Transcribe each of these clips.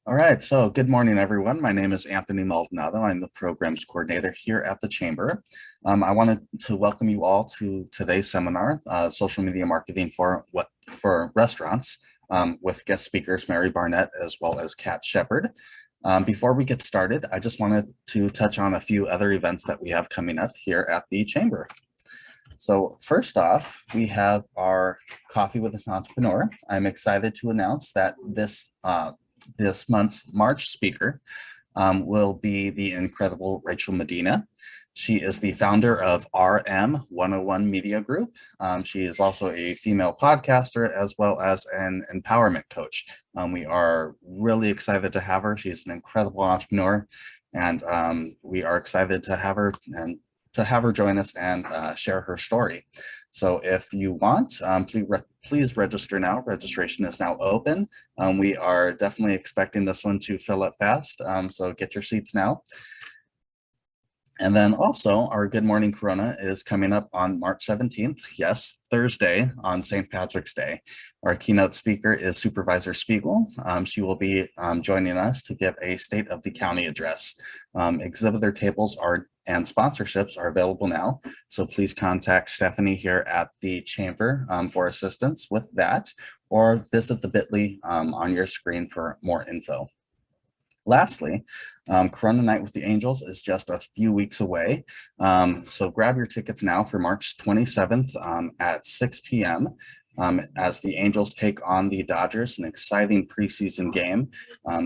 All right, so good morning, everyone. My name is Anthony Maldonado. I'm the programs coordinator here at the Chamber. I wanted to welcome you all to today's seminar, Social Media Marketing for Restaurants, with guest speakers Mary Barnett as well as Kat Shepard. Before we get started, I just wanted to touch on a few other events that we have coming up here at the Chamber. So first off, we have our Coffee with an Entrepreneur. I'm excited to announce that this month's March speaker will be the incredible Rachel Medina. She is the founder of RM 101 Media Group. She is also a female podcaster as well as an empowerment coach. We are really excited to have her. She's an incredible entrepreneur, and we are excited to have her join us and share her story. So if you want, please register now. Registration is now open. We are definitely expecting this one to fill up fast, so get your seats now. And then also our Good Morning Corona is coming up on March 17th. Yes, Thursday on St. Patrick's Day. Our keynote speaker is Supervisor Spiegel. She will be joining us to give a State of the County address. Exhibitor tables and sponsorships are available now. So please contact Stephanie here at the Chamber for assistance with that, or visit the bit.ly on your screen for more info. Lastly, Corona Night with the Angels is just a few weeks away. So grab your tickets now for March 27th at 6 p.m. As the Angels take on the Dodgers, an exciting preseason game.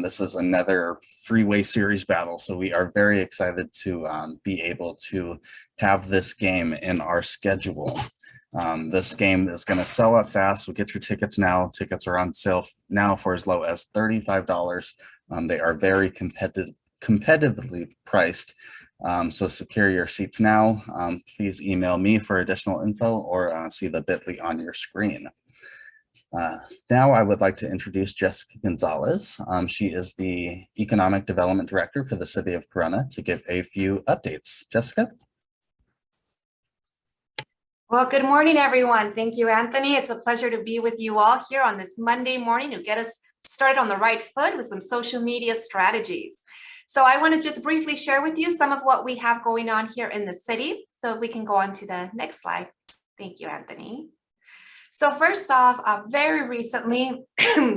This is another freeway series battle, so we are very excited to be able to have this game in our schedule. This game is going to sell out fast, so get your tickets now. Tickets are on sale now for as low as $35. They are very competitively priced, so secure your seats now. Please email me for additional info or see the bit.ly on your screen. Now I would like to introduce Jessica Gonzalez. She is the Economic Development Director for the City of Corona to give a few updates. Jessica? Well, good morning, everyone. Thank you, Anthony. It's a pleasure to be with you all here on this Monday morning to get us started on the right foot with some social media strategies. So I want to just briefly share with you some of what we have going on here in the city. So if we can go on to the next slide. Thank you, Anthony. So first off, very recently,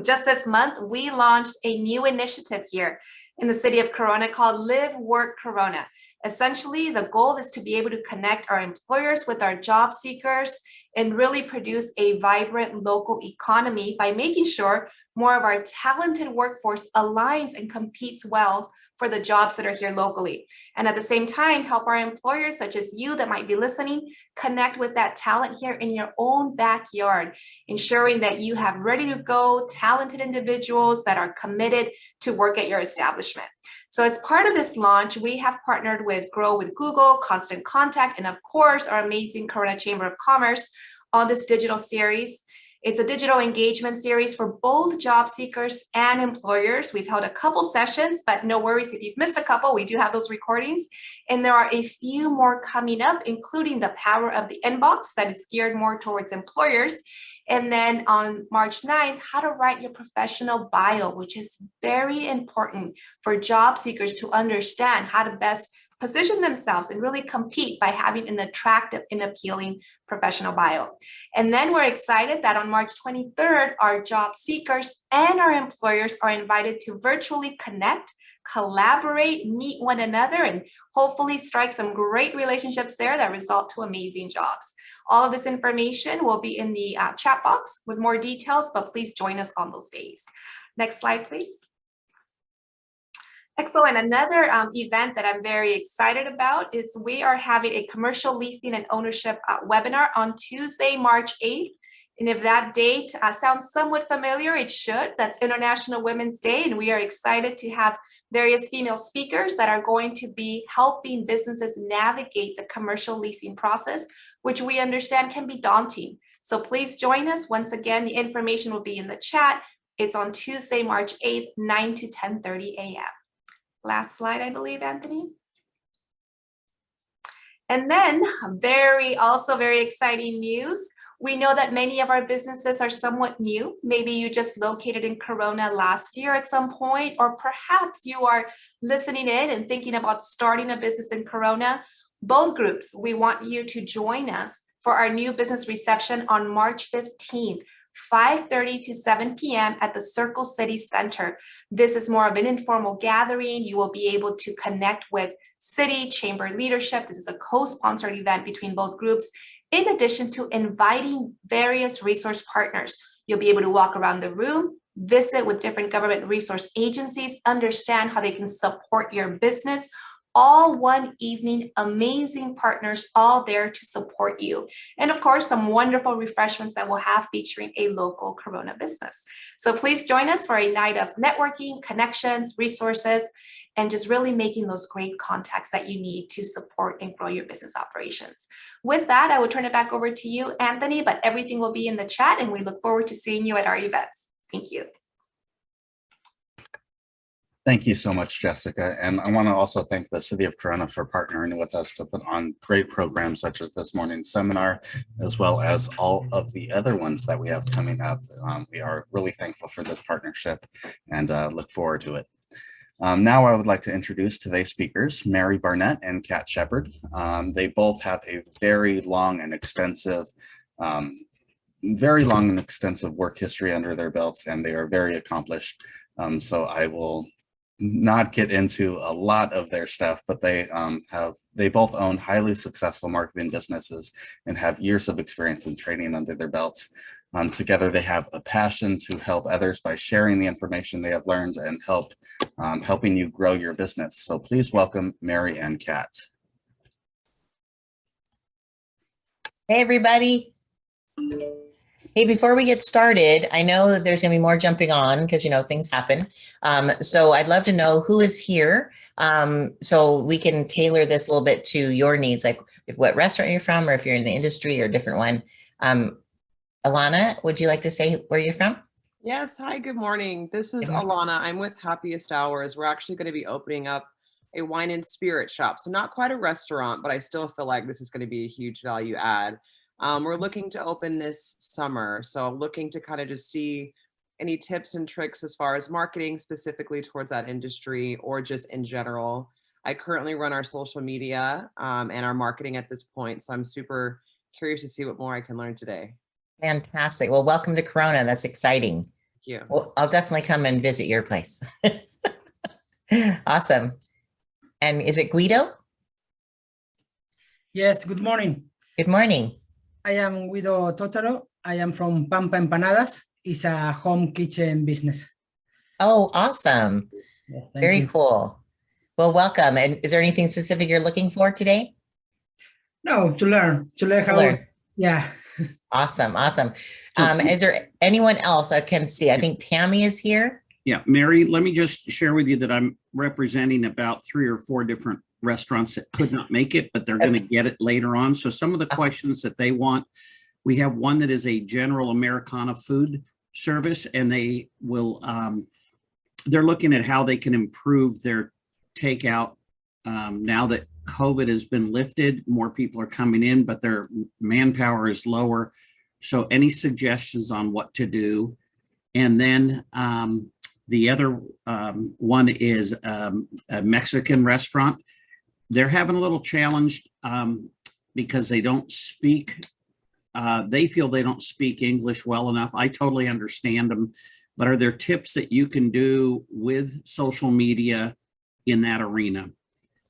just this month, we launched a new initiative here in the city of Corona called Live Work Corona. Essentially, the goal is to be able to connect our employers with our job seekers and really produce a vibrant local economy by making sure more of our talented workforce aligns and competes well for the jobs that are here locally. And at the same time, help our employers, such as you that might be listening, connect with that talent here in your own backyard, ensuring that you have ready to go, talented individuals that are committed to work at your establishment. So as part of this launch, we have partnered with Grow with Google, Constant Contact, and of course, our amazing Corona Chamber of Commerce on this digital series. It's a digital engagement series for both job seekers and employers. We've held a couple sessions, but no worries if you've missed a couple, we do have those recordings. And there are a few more coming up, including the power of the inbox that is geared more towards employers. And then on March 9th, how to write your professional bio, which is very important for job seekers to understand how to best position themselves and really compete by having an attractive and appealing professional bio. And then we're excited that on March 23rd, our job seekers and our employers are invited to virtually connect, collaborate, meet one another, and hopefully strike some great relationships there that result to amazing jobs. All of this information will be in the chat box with more details, but please join us on those days. Next slide, please. Excellent. Another event that I'm very excited about is we are having a commercial leasing and ownership webinar on Tuesday, March 8th. And if that date sounds somewhat familiar, it should. That's International Women's Day, and we are excited to have various female speakers that are going to be helping businesses navigate the commercial leasing process, which we understand can be daunting. So please join us. Once again, the information will be in the chat. It's on Tuesday, March 8th, 9 to 10:30 a.m. Last slide, I believe, Anthony. And then also very exciting news. We know that many of our businesses are somewhat new. Maybe you just located in Corona last year at some point, or perhaps you are listening in and thinking about starting a business in Corona. Both groups, we want you to join us for our new business reception on March 15th. 5:30 to 7 p.m. at the Circle City Center. This is more of an informal gathering. You will be able to connect with city chamber leadership. This is a co-sponsored event between both groups, in addition to inviting various resource partners. You'll be able to walk around the room, visit with different government resource agencies, understand how they can support your business. All one evening, amazing partners all there to support you. And of course, some wonderful refreshments that we'll have featuring a local Corona business. So please join us for a night of networking, connections, resources, and just really making those great contacts that you need to support and grow your business operations. With that, I will turn it back over to you, Anthony, but everything will be in the chat and we look forward to seeing you at our events. Thank you. Thank you so much, Jessica. And I want to also thank the City of Corona for partnering with us to put on great programs such as this morning's seminar, as well as all of the other ones that we have coming up. We are really thankful for this partnership and look forward to it. Now I would like to introduce today's speakers, Mary Barnett and Kat Shepard. They both have a very long and extensive work history under their belts, and they are very accomplished. So I will not get into a lot of their stuff, but they both own highly successful marketing businesses and have years of experience and training under their belts. Together, they have a passion to help others by sharing the information they have learned and helping you grow your business. So please welcome Mary and Kat. Hey, everybody. Hey, before we get started, I know that there's going to be more jumping on because, you know, things happen. So I'd love to know who is here so we can tailor this a little bit to your needs, like what restaurant you're from, or if you're in the industry or a different one. Alana, would you like to say where you're from? Yes. Hi, good morning. This is Alana. I'm with Happiest Hours. We're actually going to be opening up a wine and spirit shop. So not quite a restaurant, but I still feel like this is going to be a huge value add. We're looking to open this summer. So looking to kind of just see any tips and tricks as far as marketing specifically towards that industry or just in general. I currently run our social media and our marketing at this point. So I'm super curious to see what more I can learn today. Fantastic. Well, welcome to Corona. That's exciting. Thank you. Well, I'll definitely come and visit your place. Awesome. And is it Guido? Yes, good morning. Good morning. I am Guido Totaro. I am from Pampa Empanadas. It's a home kitchen business. Oh, awesome. Yeah, Very cool. Well, welcome. And is there anything specific you're looking for today? No, to learn how. Yeah. Awesome. Awesome. Is there anyone else I can see? I think Tammy is here. Yeah, Mary, let me just share with you that I'm representing about 3 or 4 different restaurants that could not make it, but they're going to get it later on. So some of the questions that they want, we have one that is a general Americana food service, and they will, they're looking at how they can improve their takeout. Now that COVID has been lifted, more people are coming in, but their manpower is lower. So any suggestions on what to do? And then the other one is a Mexican restaurant. They're having a little challenge because they don't speak. They feel they don't speak English well enough. I totally understand them, but are there tips that you can do with social media in that arena?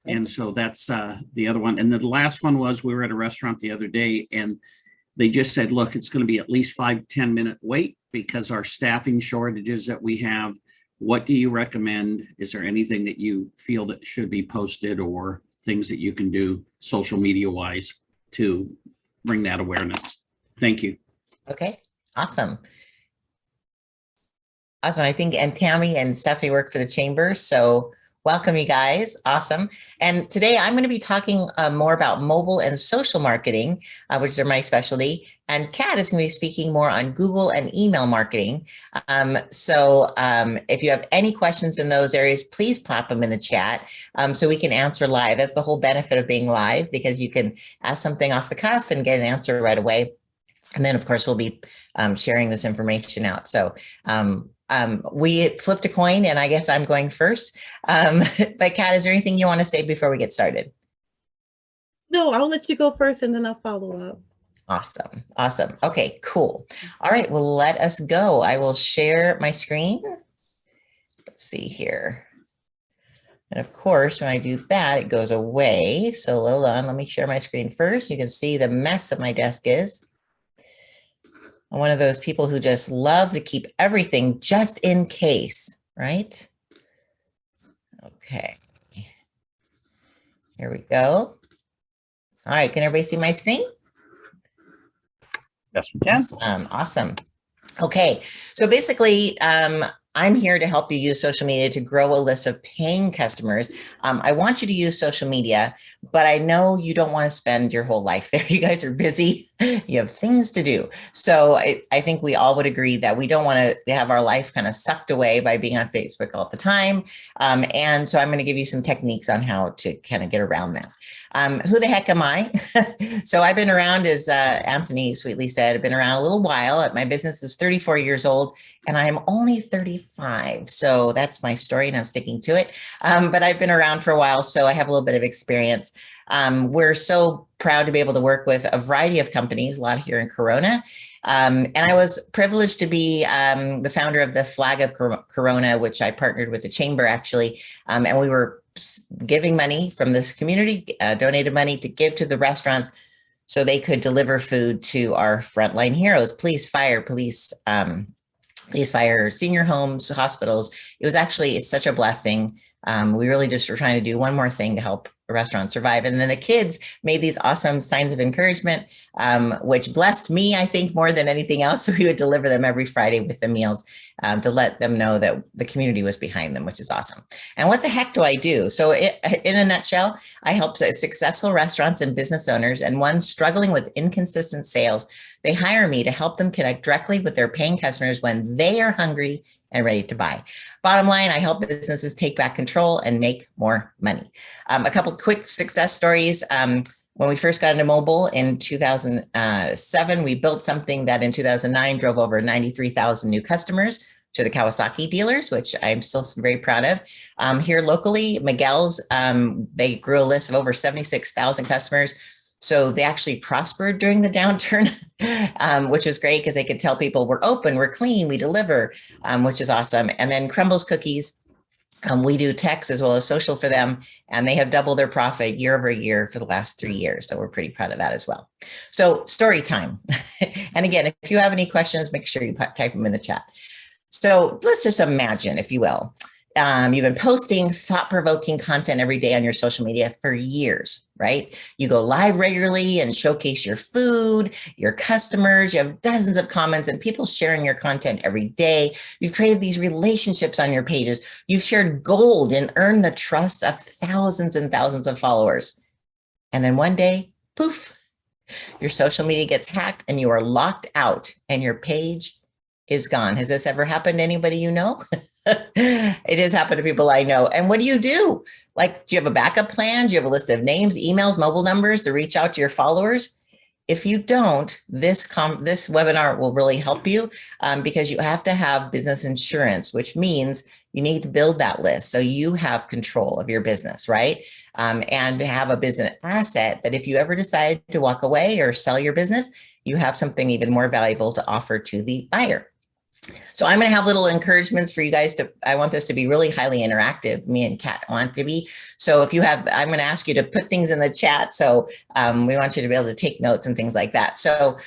And so that's the other one. And then the last one was, we were at a restaurant the other day and they just said, look, it's going to be at least 5-10 minute wait because our staffing shortages that we have. What do you recommend? Is there anything that you feel that should be posted or things that you can do social media wise to bring that awareness? Thank you. Okay, awesome. Awesome. I think, and Tammy and Stephanie work for the chamber. So welcome, you guys. Awesome. And today I'm going to be talking more about mobile and social marketing, which are my specialty. And Kat is going to be speaking more on Google and email marketing. So if you have any questions in those areas, please pop them in the chat so we can answer live. That's the whole benefit of being live, because you can ask something off the cuff and get an answer right away. And then, of course, we'll be sharing this information out. So we flipped a coin, and I guess I'm going first. But Kat, is there anything you want to say before we get started? No, I'll let you go first and then I'll follow up. Awesome. Awesome. Okay, cool. All right, well, let us go. I will share my screen. Let's see here. And of course, when I do that, it goes away. So hold on, let me share my screen first. You can see the mess that my desk is. I'm one of those people who just love to keep everything just in case, right? Okay. Here we go. All right, can everybody see my screen? Yes, we can. Awesome. Okay, so basically, I'm here to help you use social media to grow a list of paying customers. I want you to use social media, but I know you don't want to spend your whole life there. You guys are busy. You have things to do. So I think we all would agree that we don't want to have our life kind of sucked away by being on Facebook all the time. And so I'm going to give you some techniques on how to kind of get around that. Who the heck am I? So I've been around, as Anthony sweetly said, I've been around a little while. My business is 34 years old and I'm only 35. So that's my story and I'm sticking to it. But I've been around for a while, so I have a little bit of experience. We're so proud to be able to work with a variety of companies, a lot here in Corona. And I was privileged to be the founder of the Flag of Corona, which I partnered with the Chamber actually. And we were giving money from this community, donated money to give to the restaurants so they could deliver food to our frontline heroes, police, fire, senior homes, hospitals. It was actually such a blessing. We really just were trying to do one more thing to help a restaurant survive. And then the kids made these awesome signs of encouragement, which blessed me, I think, more than anything else. So we would deliver them every Friday with the meals to let them know that the community was behind them, which is awesome. And what the heck do I do? So in a nutshell, I help successful restaurants and business owners and ones struggling with inconsistent sales. They hire me to help them connect directly with their paying customers when they are hungry and ready to buy. Bottom line, I help businesses take back control and make more money. A couple quick success stories. When we first got into mobile in 2007, we built something that in 2009 drove over 93,000 new customers to the Kawasaki dealers, which I'm still very proud of. Here locally, Miguel's, they grew a list of over 76,000 customers. So they actually prospered during the downturn, which was great because they could tell people we're open, we're clean, we deliver, which is awesome. And then Crumbles Cookies, we do text as well as social for them, and they have doubled their profit year over year for the last 3 years. So we're pretty proud of that as well. So story time. And again, if you have any questions, make sure you type them in the chat. So let's just imagine, if you will, you've been posting thought-provoking content every day on your social media for years, right? You go live regularly and showcase your food, your customers, you have dozens of comments and people sharing your content every day. You've created these relationships on your pages. You've shared gold and earned the trust of thousands and thousands of followers. And then one day, poof, your social media gets hacked and you are locked out and your page is gone. Has this ever happened to anybody you know? It has happened to people I know. And what do you do? Like, do you have a backup plan? Do you have a list of names, emails, mobile numbers to reach out to your followers? If you don't, this webinar will really help you because you have to have business insurance, which means you need to build that list so you have control of your business, right? And have a business asset that if you ever decide to walk away or sell your business, you have something even more valuable to offer to the buyer. So I'm going to have little encouragements for you guys I want this to be really highly interactive. Me and Kat want to be. So if you have, I'm going to ask you to put things in the chat. So we want you to be able to take notes and things like that. So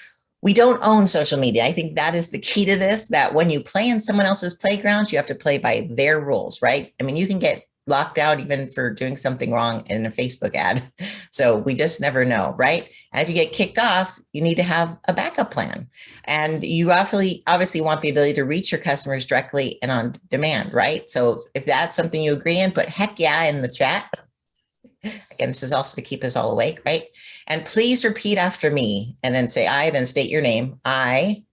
we don't own social media. I think that is the key to this, that when you play in someone else's playground, you have to play by their rules, right? I mean, you can get locked out even for doing something wrong in a Facebook ad. So we just never know, right? And if you get kicked off, you need to have a backup plan. And you obviously want the ability to reach your customers directly and on demand, right? So if that's something you agree in, put heck yeah in the chat. Again, this is also to keep us all awake, right? And please repeat after me and then say I, then state your name. I,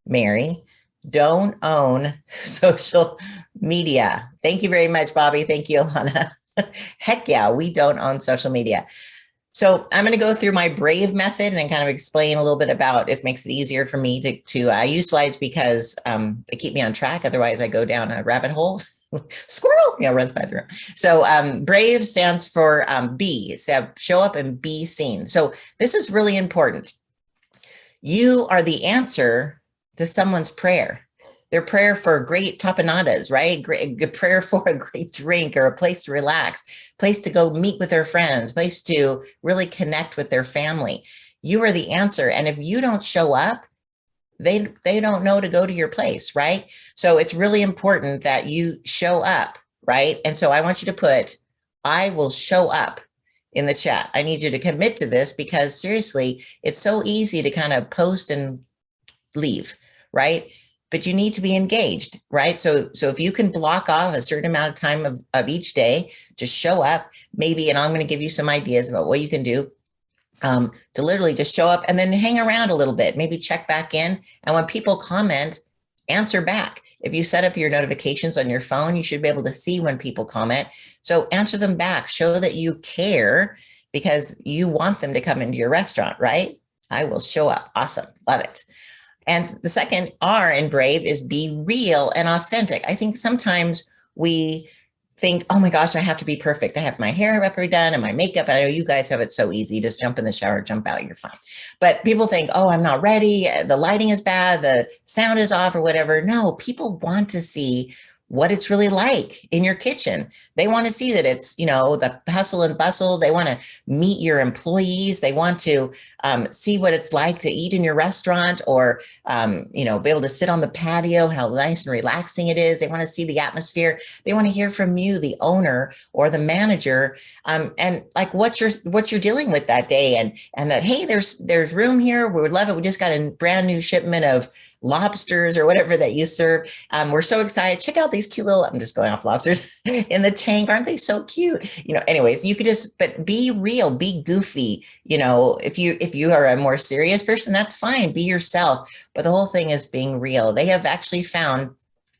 Mary, don't own social media. Thank you very much, Bobby. Thank you, Alana. Heck yeah, we don't own social media. So I'm going to go through my Brave method and kind of explain a little bit about it. Makes it easier for me to I use slides because they keep me on track. Otherwise, I go down a rabbit hole. Squirrel, runs by the room. So Brave stands for be, so show up and be seen. So this is really important. You are the answer to someone's prayer. Their prayer for great tapanadas, right? Great prayer for a great drink or a place to relax, place to go meet with their friends, place to really connect with their family. You are the answer. And if you don't show up, they don't know to go to your place, right? So it's really important that you show up, right? And so I want you to put, I will show up in the chat. I need you to commit to this because seriously, it's so easy to kind of post and leave, right? But you need to be engaged, right? So if you can block off a certain amount of time of each day, just show up maybe, and I'm going to give you some ideas about what you can do to literally just show up and then hang around a little bit, maybe check back in. And when people comment, answer back. If you set up your notifications on your phone, you should be able to see when people comment. So answer them back, show that you care because you want them to come into your restaurant, right? I will show up. Awesome. Love it. And the second R in Brave is be real and authentic. I think sometimes we think, oh my gosh, I have to be perfect. I have my hair done and my makeup. And I know you guys have it so easy. Just jump in the shower, jump out, you're fine. But people think, oh, I'm not ready. The lighting is bad. The sound is off or whatever. No, people want to see what it's really like in your kitchen. They want to see that it's, the hustle and bustle. They want to meet your employees. They want to see what it's like to eat in your restaurant or, be able to sit on the patio, how nice and relaxing it is. They want to see the atmosphere. They want to hear from you, the owner or the manager, and like what you're dealing with that day and that, hey, there's room here. We would love it. We just got a brand new shipment of lobsters or whatever that you serve. We're so excited. Check out these cute little, I'm just going off lobsters in the tank. Aren't they so cute? Anyways, you could but be real, be goofy. If you are a more serious person, that's fine. Be yourself. But the whole thing is being real. They have actually found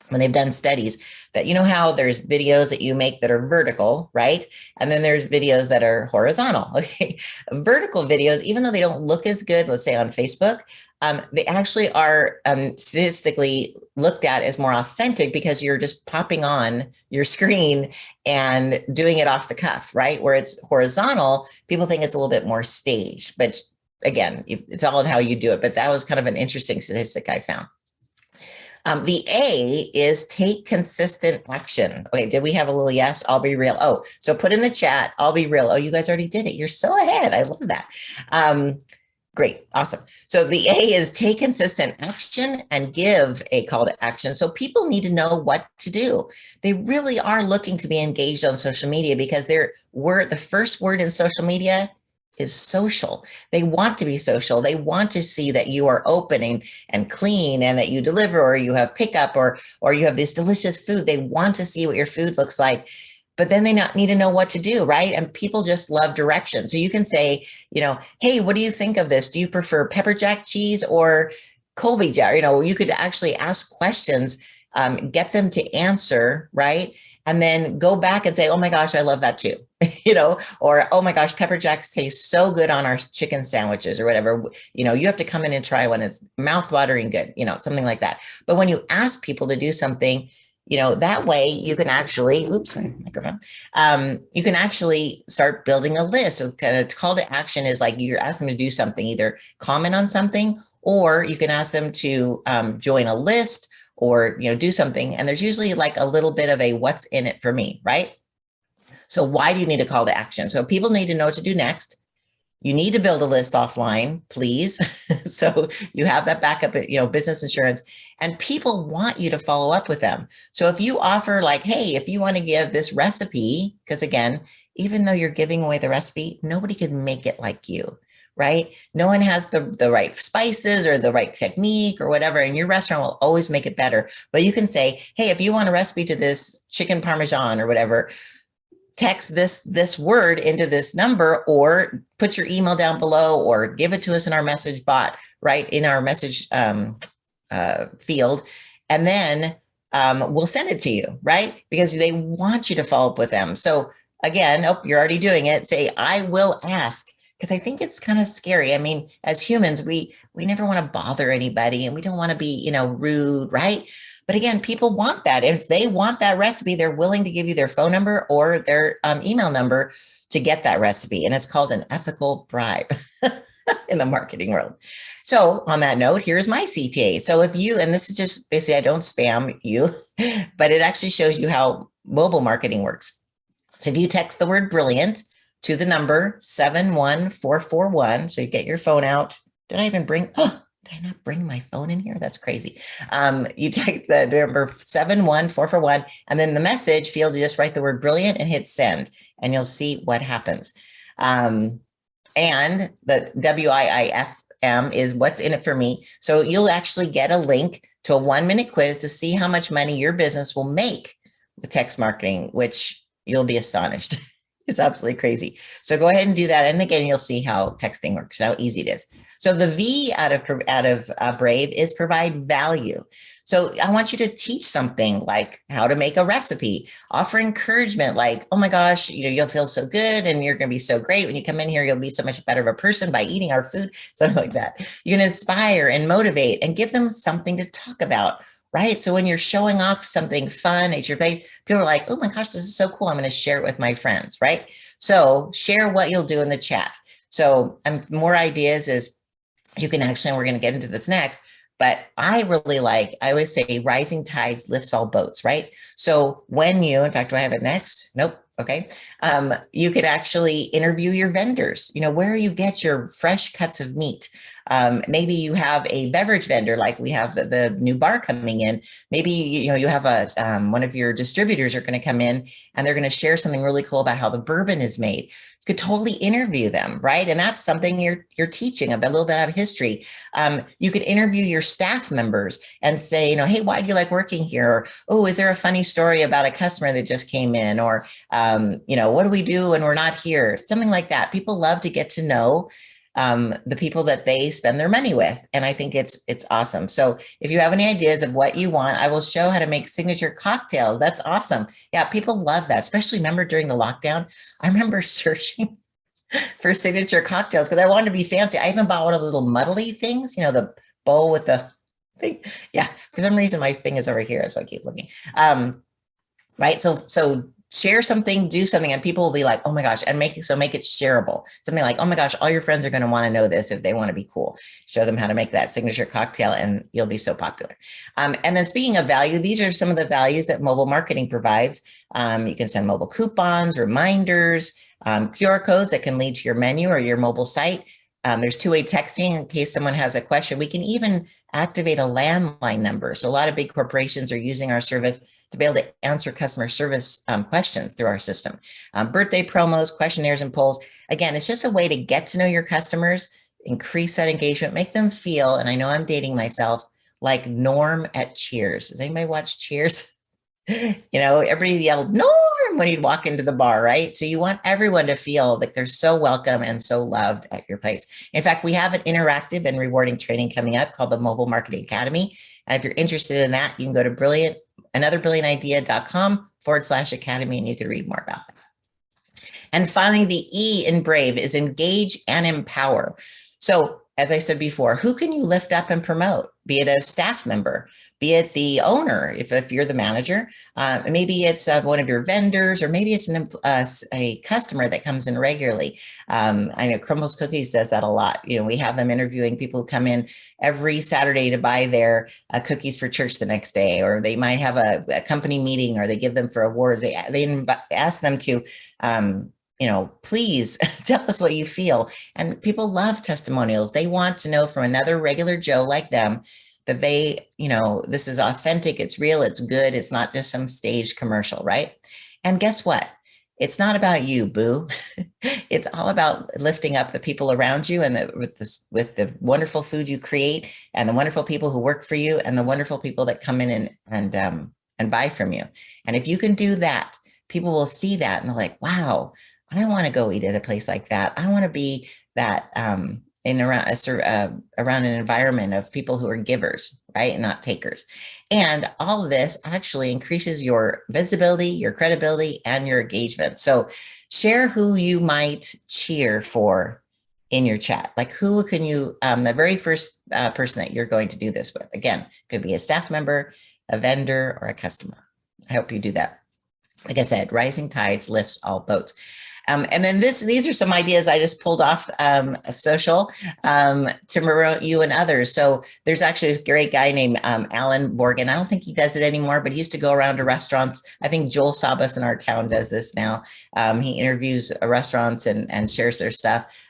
when they've done studies that, how there's videos that you make that are vertical, right? And then there's videos that are horizontal. Okay. Vertical videos, even though they don't look as good, let's say on Facebook, they actually are statistically looked at as more authentic because you're just popping on your screen and doing it off the cuff, right? Where it's horizontal, people think it's a little bit more staged, but again, it's all how you do it. But that was kind of an interesting statistic I found. The A is take consistent action. Okay, did we have a little yes? I'll be real. Oh, so put in the chat, I'll be real. Oh, you guys already did it. You're so ahead. I love that. Great, awesome. So the A is take consistent action and give a call to action. So people need to know what to do. They really are looking to be engaged on social media because the first word in social media is social. They want to be social. They want to see that you are open and clean and that you deliver or you have pickup or you have this delicious food. They want to see what your food looks like, but then they need to know what to do, right? And people just love direction. So you can say, hey, what do you think of this? Do you prefer pepper jack cheese or Colby jack? You could actually ask questions, get them to answer, right? And then go back and say, oh my gosh, I love that too. Or, oh my gosh, pepper jacks taste so good on our chicken sandwiches or whatever. You have to come in and try one. It's mouth-watering good, something like that. But when you ask people to do something, that way you can actually, you can actually start building a list. So kind of call to action is like you're asking them to do something, either comment on something, or you can ask them to join a list or, do something. And there's usually like a little bit of a what's in it for me, right? So why do you need a call to action? So people need to know what to do next. You need to build a list offline, please. So you have that backup, business insurance, and people want you to follow up with them. So if you offer like, hey, if you want to give this recipe, because again, even though you're giving away the recipe, nobody can make it like you, right? No one has the right spices or the right technique or whatever, and your restaurant will always make it better. But you can say, hey, if you want a recipe to this chicken parmesan or whatever, text this word into this number or put your email down below or give it to us in our message bot, right? In our message field. And then we'll send it to you, right? Because they want you to follow up with them. So again, you're already doing it. Say, I will ask because I think it's kind of scary. I mean, as humans, we never want to bother anybody and we don't want to be, rude, right? But again, people want that. If they want that recipe, they're willing to give you their phone number or their email number to get that recipe. And it's called an ethical bribe in the marketing world. So on that note, here's my CTA. So if you, and this is just basically, I don't spam you, but it actually shows you how mobile marketing works. So if you text the word brilliant to the number 71441, so you get your phone out. Did I not bring my phone in here? That's crazy. You text the number 71441, and then the message field, you just write the word brilliant and hit send, and you'll see what happens. And the WIIFM is what's in it for me. So you'll actually get a link to a 1-minute quiz to see how much money your business will make with text marketing, which you'll be astonished. It's absolutely crazy. So go ahead and do that. And again, you'll see how texting works, how easy it is. So the V out of Brave is provide value. So I want you to teach something like how to make a recipe, offer encouragement like, oh my gosh, you'll feel so good and you're going to be so great. When you come in here, you'll be so much better of a person by eating our food, something like that. You can inspire and motivate and give them something to talk about. Right. So when you're showing off something fun at your page, people are like, oh my gosh, this is so cool. I'm going to share it with my friends. Right. So share what you'll do in the chat. So more ideas is you can actually, and we're going to get into this next, but I always say rising tides lifts all boats. Right. So when in fact, do I have it next? Nope. Okay. You could actually interview your vendors, where you get your fresh cuts of meat. Maybe you have a beverage vendor, like we have the new bar coming in. Maybe, you have one of your distributors are going to come in and they're going to share something really cool about how the bourbon is made. You could totally interview them, right? And that's something you're teaching a little bit of history. You could interview your staff members and say, hey, why do you like working here? Or, oh, is there a funny story about a customer that just came in? Or, what do we do when we're not here? Something like that. People love to get to know the people that they spend their money with. And I think it's awesome. So if you have any ideas of what you want, I will show how to make signature cocktails. That's awesome. Yeah, people love that, especially remember during the lockdown. I remember searching for signature cocktails because I wanted to be fancy. I even bought one of the little muddly things, the bowl with the thing. Yeah, for some reason my thing is over here, so I keep looking. Right, so share something, do something, and people will be like, oh my gosh, and make it shareable. Something like, oh my gosh, all your friends are going to want to know this if they want to be cool. Show them how to make that signature cocktail and you'll be so popular. And then speaking of value, these are some of the values that mobile marketing provides. You can send mobile coupons, reminders, QR codes that can lead to your menu or your mobile site. There's two-way texting in case someone has a question. We can even activate a landline number. So a lot of big corporations are using our service to be able to answer customer service questions through our system. Birthday promos, questionnaires, and polls. Again, it's just a way to get to know your customers, increase that engagement, make them feel, and I know I'm dating myself, like Norm at Cheers. Does anybody watch Cheers? Everybody yelled Norm when you'd walk into the bar, right? So you want everyone to feel like they're so welcome and so loved at your place. In fact, we have an interactive and rewarding training coming up called the Mobile Marketing Academy. And if you're interested in that, you can go to anotherbrilliantidea.com/academy and you can read more about that. And finally, the E in Brave is engage and empower. So as I said before, who can you lift up and promote? Be it a staff member, be it the owner, if you're the manager, maybe it's one of your vendors, or maybe it's a customer that comes in regularly. I know Crumbles Cookies does that a lot. We have them interviewing people who come in every Saturday to buy their cookies for church the next day, or they might have a company meeting, or they give them for awards. They ask them to please tell us what you feel. And people love testimonials. They want to know from another regular Joe like them that this is authentic, it's real, it's good. It's not just some staged commercial, right? And guess what? It's not about you, boo. It's all about lifting up the people around you and with the wonderful food you create and the wonderful people who work for you and the wonderful people that come in and buy from you. And if you can do that, people will see that and they're like, wow, I want to go eat at a place like that. I want to be that around an environment of people who are givers, right, and not takers. And all of this actually increases your visibility, your credibility, and your engagement. So share who you might cheer for in your chat. Like who can you, the very first person that you're going to do this with, again, could be a staff member, a vendor, or a customer. I hope you do that. Like I said, rising tides lifts all boats. And then these are some ideas I just pulled off social to promote you and others. So there's actually this great guy named Alan Morgan. I don't think he does it anymore, but he used to go around to restaurants. I think Joel Sabas in our town does this now. He interviews restaurants and shares their stuff.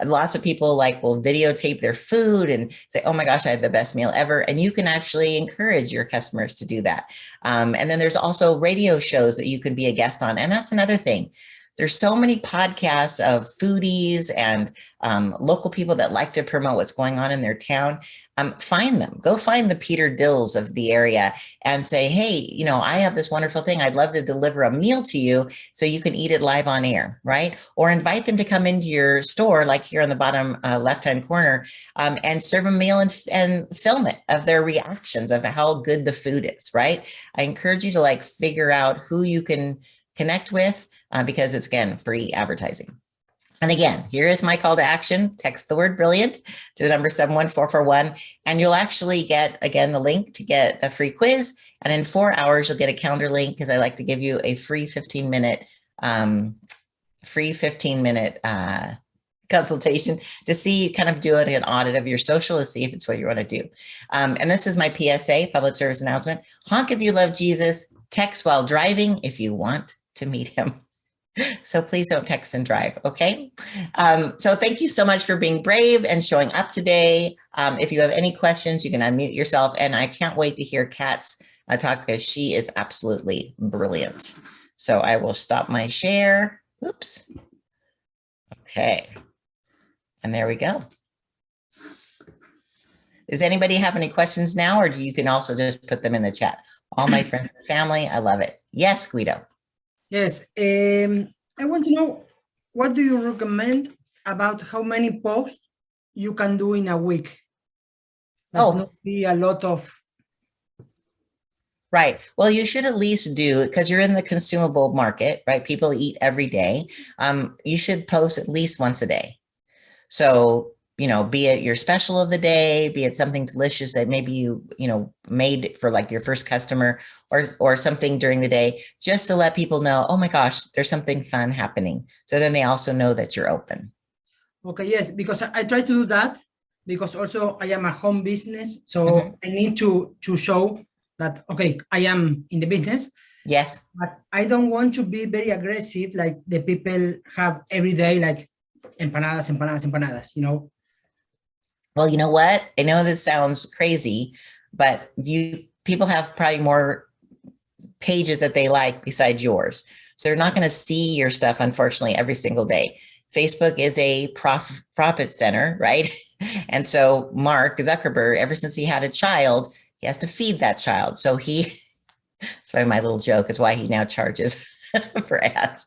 Lots of people will videotape their food and say, oh my gosh, I had the best meal ever. And you can actually encourage your customers to do that. And then there's also radio shows that you can be a guest on. And that's another thing. There's so many podcasts of foodies and local people that like to promote what's going on in their town. Find them. Go find the Peter Dills of the area and say, hey, I have this wonderful thing. I'd love to deliver a meal to you so you can eat it live on air, right? Or invite them to come into your store, like here on the bottom left-hand corner, and serve a meal and film it of their reactions of how good the food is, right? I encourage you to figure out who you can connect with because it's, again, free advertising. And again, here is my call to action. Text the word brilliant to the number 71441, and you'll actually get, again, the link to get a free quiz. And in 4 hours, you'll get a calendar link because I like to give you a free 15-minute consultation to see, kind of do an audit of your social to see if it's what you want to do. And this is my PSA, public service announcement. Honk if you love Jesus. Text while driving if you want to meet him. So please don't text and drive, okay? So thank you so much for being brave and showing up today. If you have any questions, you can unmute yourself. And I can't wait to hear Kat's talk because she is absolutely brilliant. So I will stop my share. Oops. Okay. And there we go. Does anybody have any questions now, or you can also just put them in the chat? All my friends and family, I love it. Yes, Guido. Yes, I want to know, what do you recommend about how many posts you can do in a week? Not be a lot of. Right. Well, you should at least do, because you're in the consumable market, right? People eat every day. You should post at least once a day. So, be it your special of the day, be it something delicious that maybe you made for your first customer, or something during the day, just to let people know, oh my gosh, there's something fun happening. So then they also know that you're open. Okay, yes, because I try to do that because also I am a home business. So I need to show that, okay, I am in the business. Yes. But I don't want to be very aggressive like the people have every day, like empanadas. Well, you know what? I know this sounds crazy, but people have probably more pages that they like besides yours. So they're not going to see your stuff, unfortunately, every single day. Facebook is a profit center, right? And so Mark Zuckerberg, ever since he had a child, he has to feed that child. So that's why my little joke is why he now charges for ads.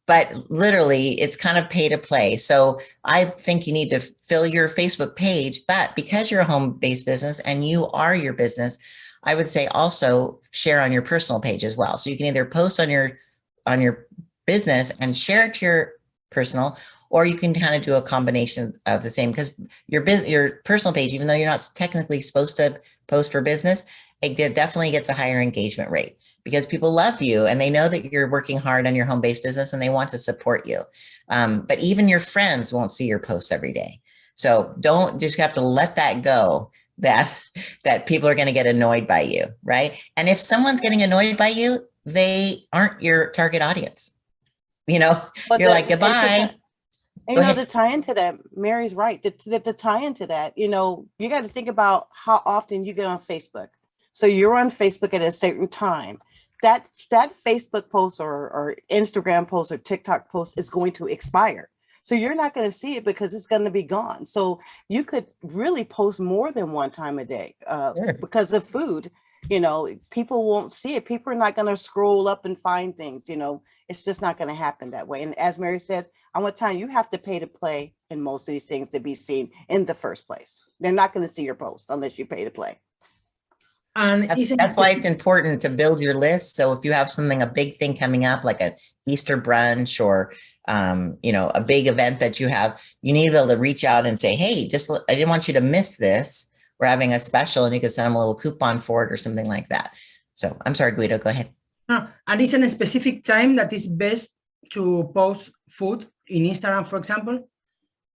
But literally, it's kind of pay to play. So I think you need to fill your Facebook page, but because you're a home-based business and you are your business, I would say also share on your personal page as well. So you can either post on your business and share it to your personal, or you can kind of do a combination of the same, because your personal page, even though you're not technically supposed to post for business, it definitely gets a higher engagement rate because people love you and they know that you're working hard on your home-based business and they want to support you. But even your friends won't see your posts every day. So don't just have to let that go, that people are going to get annoyed by you, right? And if someone's getting annoyed by you, they aren't your target audience. But you're like, goodbye. To tie into that, Mary's right. To tie into that, you got to think about how often you get on Facebook. So you're on Facebook at a certain time. That Facebook post or Instagram post or TikTok post is going to expire. So you're not going to see it because it's going to be gone. So you could really post more than one time a day because of food. People won't see it. People are not going to scroll up and find things. It's just not going to happen that way. And as Mary says, I want time, you have to pay to play in most of these things to be seen in the first place. They're not going to see your post unless you pay to play. And That's why it's important to build your list. So if you have something, a big thing coming up, like an Easter brunch or, a big event that you have, you need to be able to reach out and say, hey, I didn't want you to miss this. We're having a special, and you can send them a little coupon for it or something like that. So I'm sorry, Guido, go ahead. And is there a specific time that is best to post food in Instagram, for example?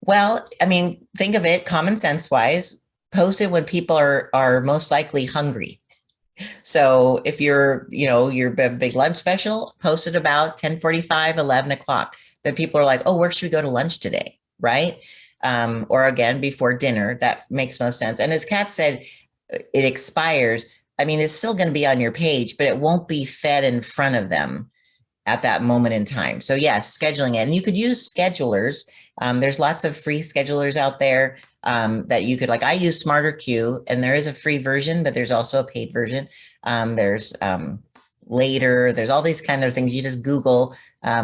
Well, I mean, think of it common sense wise, post it when people are most likely hungry. So if you're, your big lunch special, post it about 10:45, 11 o'clock. Then people are like, oh, where should we go to lunch today? Right. Or again, before dinner. That makes most sense. And as Kat said, it expires. I mean, it's still going to be on your page, but it won't be fed in front of them at that moment in time. So yes, scheduling it. And you could use schedulers. There's lots of free schedulers out there that you could, like I use SmarterQueue, and there is a free version, but there's also a paid version. There's Later, there's all these kind of things. You just Google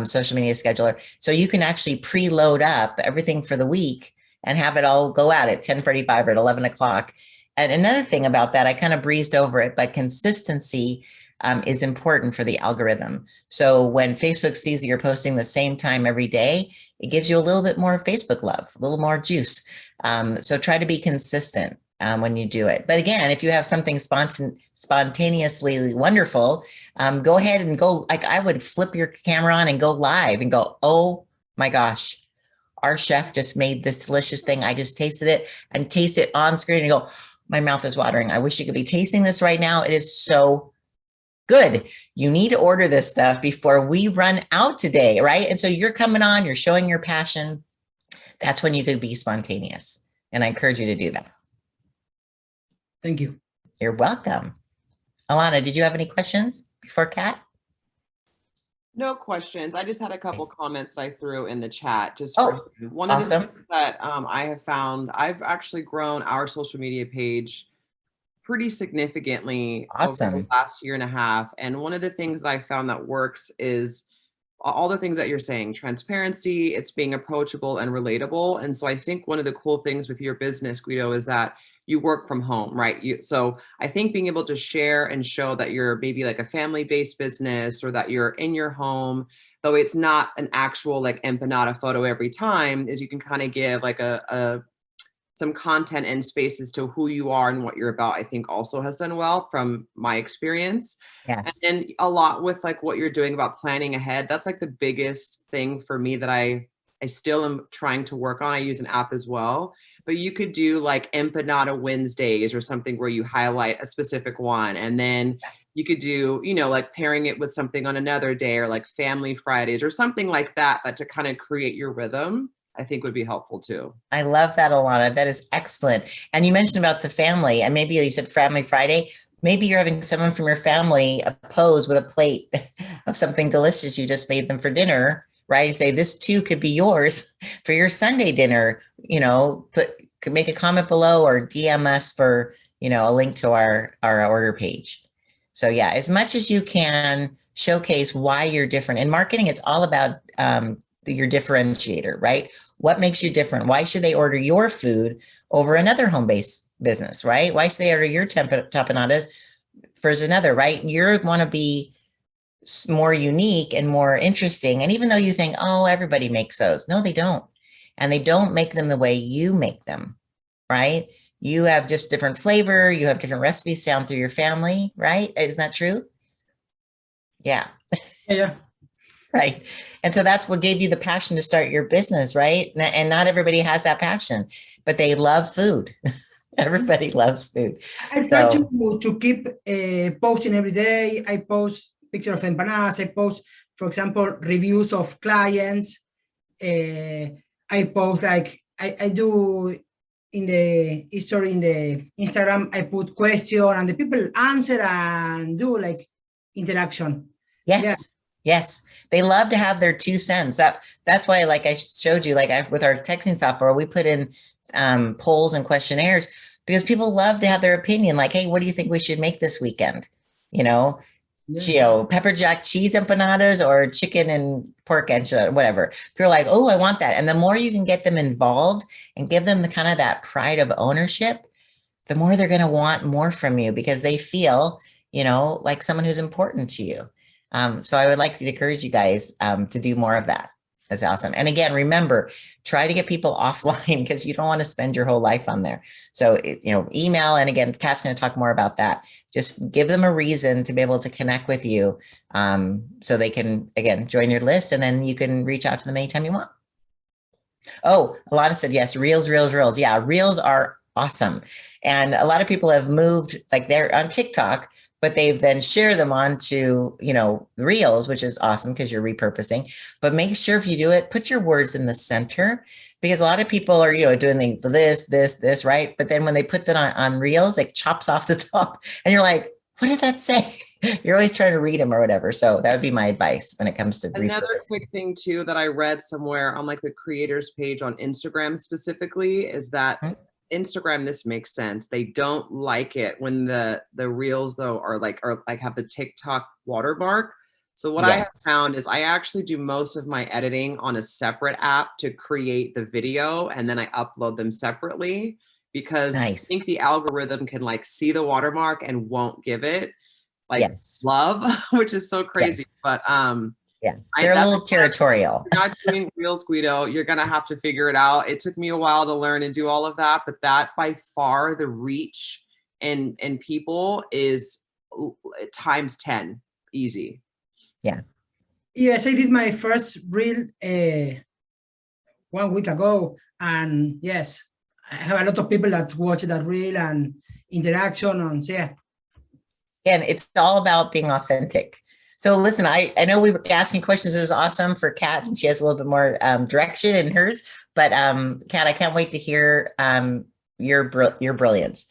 social media scheduler. So you can actually preload up everything for the week and have it all go out at 10:45 or at 11 o'clock. And another thing about that, I kind of breezed over it, but consistency is important for the algorithm. So when Facebook sees that you're posting the same time every day, it gives you a little bit more Facebook love, a little more juice. So try to be consistent when you do it. But again, if you have something spontaneously wonderful, go ahead and go, like I would flip your camera on and go live and go, oh my gosh, our chef just made this delicious thing. I just tasted it, and taste it on screen and go, my mouth is watering. I wish you could be tasting this right now. It is so good. You need to order this stuff before we run out today, right? And so you're coming on, you're showing your passion. That's when you could be spontaneous. And I encourage you to do that. Thank you. You're welcome. Alana, did you have any questions before Kat? No questions. I just had a couple comments that I threw in the chat. Just Oh, for one of the awesome. things that I have found, I've actually grown our social media page pretty significantly over Awesome. the last year and a half. And one of the things that I found that works is all the things that you're saying: transparency, it's being approachable and relatable. And so I think one of the cool things with your business, Guido, is that you work from home, right? So I think being able to share and show that you're maybe like a family-based business, or that you're in your home, though it's not an actual like empanada photo every time, is you can kind of give like some content and spaces to who you are and what you're about. I think also has done well from my experience. Yes. And then a lot with like what you're doing about planning ahead. That's like the biggest thing for me that I still am trying to work on. I use an app as well, but you could do like Empanada Wednesdays or something where you highlight a specific one. And then you could do, like pairing it with something on another day, or like Family Fridays or something like that, to kind of create your rhythm, I think would be helpful too. I love that, Alana. That is excellent. And you mentioned about the family, and maybe you said Family Friday. Maybe you're having someone from your family pose with a plate of something delicious you just made them for dinner, right? You say this too could be yours for your Sunday dinner. Could make a comment below or DM us for, a link to our order page. So yeah, as much as you can showcase why you're different. In marketing, it's all about your differentiator, right? What makes you different? Why should they order your food over another home-based business, right? Why should they order your tapenadas versus another, right? You want to be more unique and more interesting. And even though you think, oh, everybody makes those, no, they don't. And they don't make them the way you make them, right? You have just different flavor. You have different recipes down through your family, right? Isn't that true? Yeah. Yeah. Right. And so that's what gave you the passion to start your business, right? And not everybody has that passion, but they love food. Everybody loves food. I try to keep posting every day. I post pictures of empanadas. I post, for example, reviews of clients. I post like I do in the history in the Instagram. I put question and the people answer and do like interaction. Yes. Yeah. Yes, they love to have their 2 cents. That's why, like I showed you, with our texting software, we put in polls and questionnaires because people love to have their opinion. Like, hey, what do you think we should make this weekend? Pepper jack cheese empanadas or chicken and pork enchilada, whatever. People are like, oh, I want that. And the more you can get them involved and give them the kind of that pride of ownership, the more they're going to want more from you because they feel, like someone who's important to you. So I would like to encourage you guys to do more of that. That's awesome. And again, remember, try to get people offline because you don't want to spend your whole life on there. So, email. And again, Kat's going to talk more about that. Just give them a reason to be able to connect with you so they can, again, join your list, and then you can reach out to them anytime you want. Oh, Alana said, yes, reels. Yeah, reels are awesome. And a lot of people have moved, like they're on TikTok, but they've then shared them onto, reels, which is awesome because you're repurposing. But make sure if you do it, put your words in the center, because a lot of people are, doing this, right? But then when they put that on reels, it chops off the top and you're like, what did that say? You're always trying to read them or whatever. So that would be my advice when it comes to another repurposing. quick thing too that I read somewhere on like the creators page on Instagram specifically is that Instagram, this makes sense. They don't like it when the reels though are like have the TikTok watermark. So what I have found is I actually do most of my editing on a separate app to create the video, and then I upload them separately because I think the algorithm can like see the watermark and won't give it like love, which is so crazy. But yeah, they're a little territorial. You're not doing reels, Guido. You're gonna have to figure it out. It took me a while to learn and do all of that, but that by far the reach and people is times 10 easy. Yeah. Yes, I did my first reel 1 week ago, and yes, I have a lot of people that watch that reel and interaction, and yeah. And it's all about being authentic. So listen, I know we were asking questions. This is awesome for Kat, and she has a little bit more direction in hers. But Kat, I can't wait to hear your brilliance.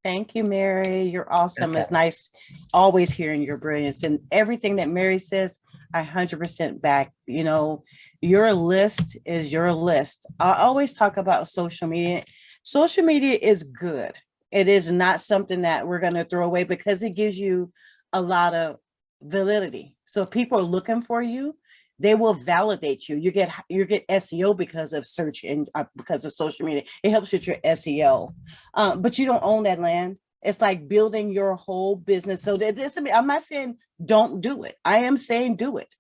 Thank you, Mary. You're awesome. Okay. It's nice always hearing your brilliance, and everything that Mary says, I 100% back. Your list is your list. I always talk about social media. Social media is good. It is not something that we're going to throw away because it gives you a lot of validity. So if people are looking for you, they will validate you. You get SEO because of search and because of social media. It helps with your SEO, but you don't own that land. It's like building your whole business. So I'm not saying don't do it. I am saying do it.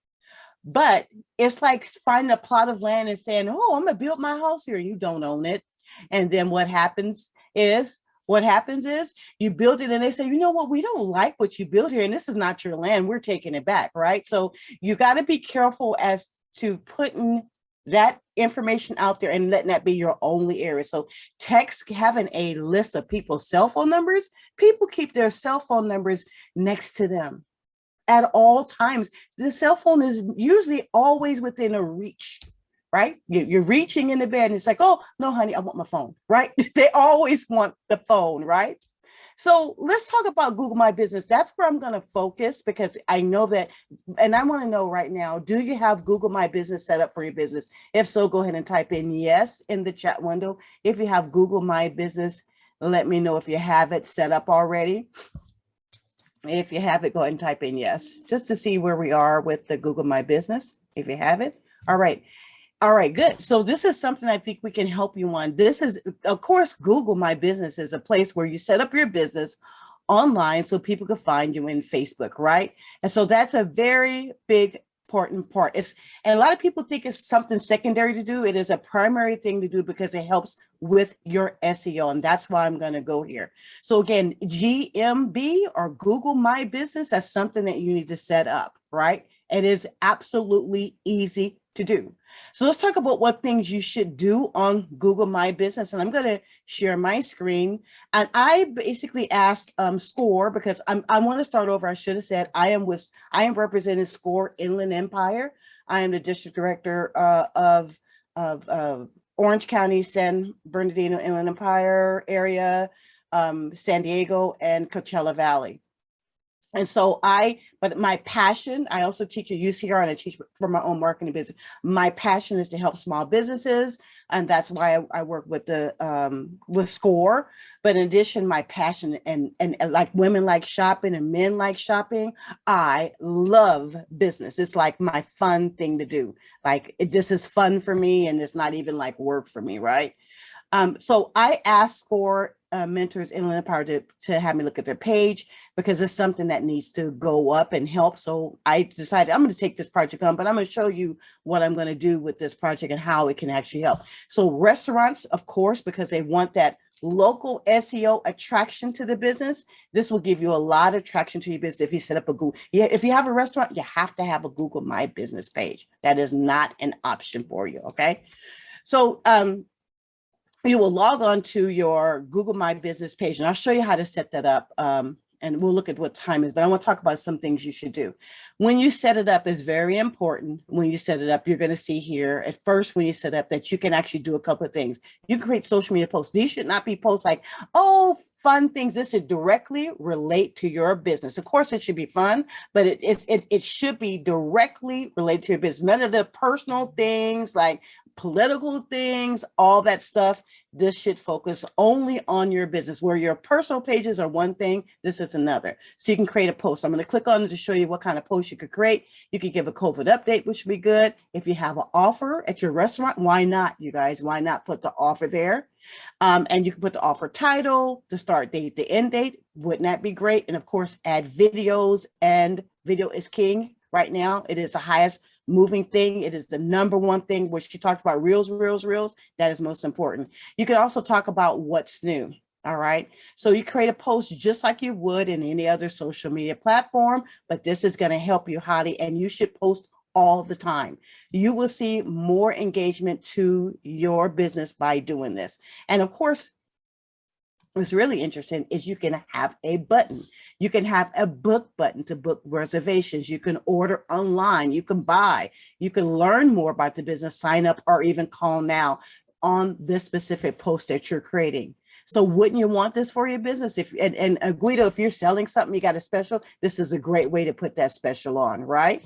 But it's like finding a plot of land and saying, oh, I'm going to build my house here. You don't own it. And then what happens is you build it and they say, you know what, we don't like what you built here and this is not your land. We're taking it back, right? So you got to be careful as to putting that information out there and letting that be your only area. So having a list of people's cell phone numbers, people keep their cell phone numbers next to them at all times. The cell phone is usually always within a reach. Right? You're reaching in the bed and it's like, oh, no, honey, I want my phone, right? They always want the phone, right? So let's talk about Google My Business. That's where I'm going to focus because I know that, and I want to know right now, do you have Google My Business set up for your business? If so, go ahead and type in yes in the chat window. If you have Google My Business, let me know if you have it set up already. If you have it, go ahead and type in yes, just to see where we are with the Google My Business, if you have it. All right. All right, good. So this is something I think we can help you on. This is, of course, Google My Business is a place where you set up your business online so people can find you in Facebook, right? And so that's a very big, important part. And a lot of people think it's something secondary to do. It is a primary thing to do because it helps with your SEO. And that's why I'm going to go here. So again, GMB or Google My Business, that's something that you need to set up, right? It is absolutely easy to do. So let's talk about what things you should do on Google My Business. And I'm going to share my screen. And I basically asked SCORE because I want to start over. I should have said I am representing SCORE Inland Empire. I am the district director of Orange County, San Bernardino Inland Empire area, San Diego, and Coachella Valley. And so but my passion, I also teach at UCR and I teach for my own marketing business. My passion is to help small businesses. And that's why I work with with SCORE. But in addition, my passion and like women like shopping and men like shopping, I love business. It's like my fun thing to do. Like this is fun for me and it's not even like work for me, right? So I asked for mentors in Inland Empire to have me look at their page because it's something that needs to go up and help. So I decided I'm going to take this project on, but I'm going to show you what I'm going to do with this project and how it can actually help. So restaurants, of course, because they want that local SEO attraction to the business, this will give you a lot of traction to your business. If you set up a Google, if you have a restaurant, you have to have a Google My Business page. That is not an option for you. Okay. So, you will log on to your Google My Business page, and I'll show you how to set that up. And we'll look at what time is, but I want to talk about some things you should do. When you set it up, is very important. When you set it up, you're going to see here at first, when you set up, that you can actually do a couple of things. You can create social media posts. These should not be posts like, oh, fun things. This should directly relate to your business. Of course, it should be fun, but it should be directly related to your business. None of the personal things like political things, all that stuff. This should focus only on your business. Where your personal pages are one thing, this is another. So you can create a post. I'm going to click on it to show you what kind of post you could create. You could give a COVID update, which would be good. If you have an offer at your restaurant, why not, you guys? Why not put the offer there? And you can put the offer title, the start date, the end date. Wouldn't that be great? And of course, add videos, and video is king right now. It is the highest moving thing. It is the number one thing, which you talked about, reels. That is most important. You can also talk about what's new. All right. So you create a post just like you would in any other social media platform, but this is going to help you, Holly, and you should post all the time. You will see more engagement to your business by doing this. And of course, what's really interesting is you can have a button. You can have a book button to book reservations. You can order online. You can buy. You can learn more about the business, sign up, or even call now on this specific post that you're creating. So wouldn't you want this for your business? And Guido, if you're selling something, you got a special, this is a great way to put that special on, right?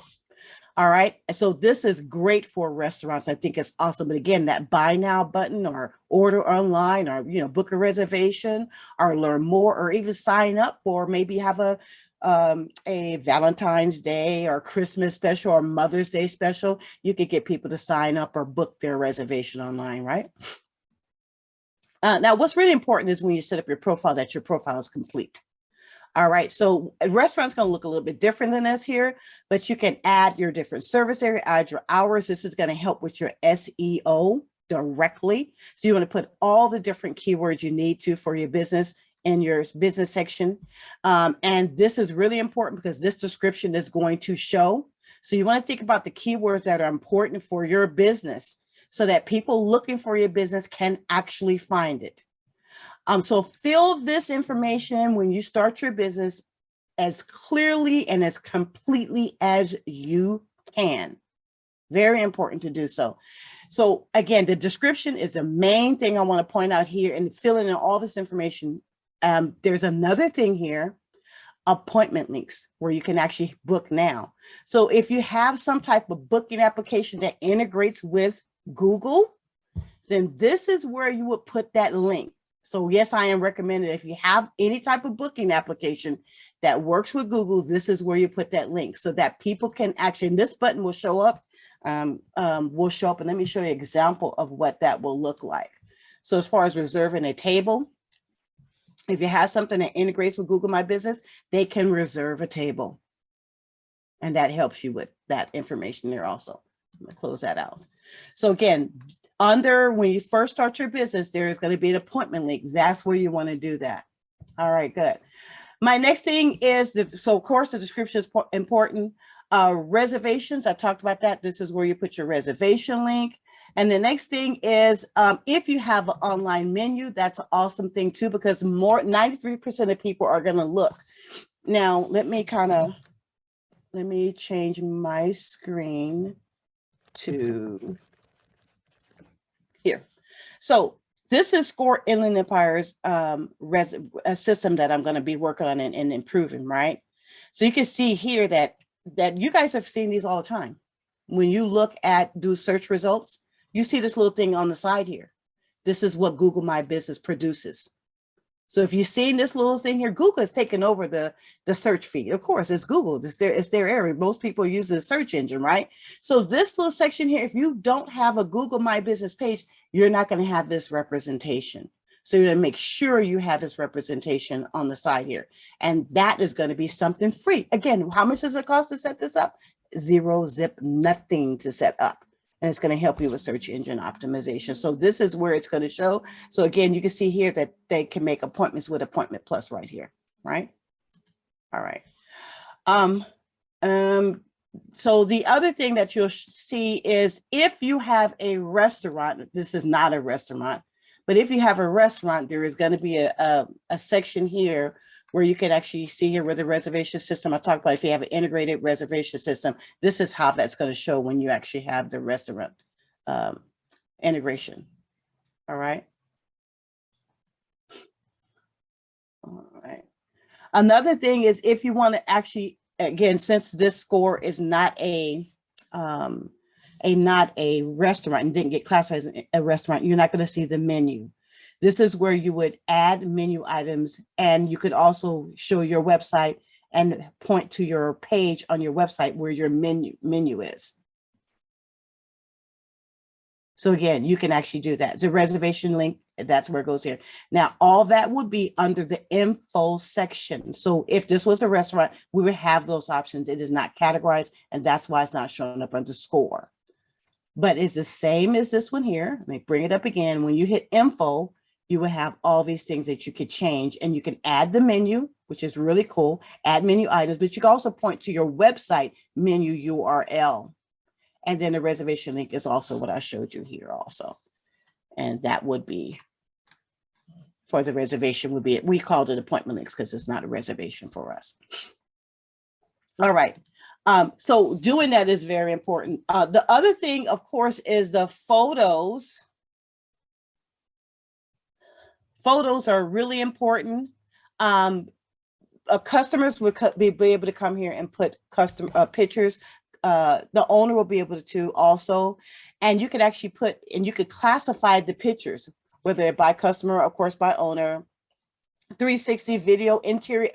All right. So this is great for restaurants. I think it's awesome. But again, that buy now button, or order online, or, book a reservation, or learn more, or even sign up for, maybe have a Valentine's Day or Christmas special or Mother's Day special. You could get people to sign up or book their reservation online, right? Now, what's really important is when you set up your profile, that your profile is complete. All right, so a restaurant's going to look a little bit different than this here, but you can add your different service area, add your hours. This is going to help with your SEO directly. So you want to put all the different keywords you need to for your business in your business section. And this is really important because this description is going to show. So you want to think about the keywords that are important for your business so that people looking for your business can actually find it. So fill this information when you start your business as clearly and as completely as you can. Very important to do so. So again, the description is the main thing I want to point out here, and filling in all this information. There's another thing here, appointment links, where you can actually book now. So if you have some type of booking application that integrates with Google, then this is where you would put that link. So yes, I am recommended if you have any type of booking application that works with Google, this is where you put that link so that people can actually, and this button will show up, and let me show you an example of what that will look like. So as far as reserving a table, if you have something that integrates with Google My Business, they can reserve a table. And that helps you with that information there also. I'm gonna close that out. So again, when you first start your business, there is going to be an appointment link. That's where you want to do that. All right, good. My next thing is, so of course, the description is important. Reservations, I talked about that. This is where you put your reservation link. And the next thing is, if you have an online menu, that's an awesome thing too, because 93% of people are going to look. Now, let me change my screen to here. So this is Score Inland Empire's system that I'm going to be working on and improving, right? So you can see here that you guys have seen these all the time. When you look at do search results, you see this little thing on the side here. This is what Google My Business produces. So if you've seen this little thing here, Google has taken over the search feed. Of course, it's Google. It's their area. Most people use the search engine, right? So this little section here, if you don't have a Google My Business page, you're not going to have this representation. So you're going to make sure you have this representation on the side here. And that is going to be something free. Again, how much does it cost to set this up? Zero, zip, nothing to set up. And it's going to help you with search engine optimization. So this is where it's going to show. So again, you can see here that they can make appointments with Appointment Plus right here, right? All right. So the other thing that you'll see is if you have a restaurant, this is not a restaurant, but if you have a restaurant, there is going to be a section here where you can actually see here where the reservation system I talked about. If you have an integrated reservation system, this is how that's going to show when you actually have the restaurant integration. All right. All right. Another thing is if you want to actually, again, since this score is not a restaurant and didn't get classified as a restaurant, you're not going to see the menu. This is where you would add menu items, and you could also show your website and point to your page on your website where your menu is. So again, you can actually do that. The reservation link, that's where it goes here. Now, all that would be under the info section. So if this was a restaurant, we would have those options. It is not categorized, and that's why it's not showing up under score. But it's the same as this one here. Let me bring it up again. When you hit info, you will have all these things that you could change, and you can add the menu, which is really cool, add menu items, but you can also point to your website menu URL. And then the reservation link is also what I showed you here also. And that would be for the reservation would be, we called it appointment links because it's not a reservation for us. All right. So doing that is very important. The other thing, of course, is the photos. Photos are really important. Customers would be able to come here and put custom pictures. The owner will be able to also, and you could actually put, and you could classify the pictures, whether they're by customer, of course, by owner, 360 video, interior,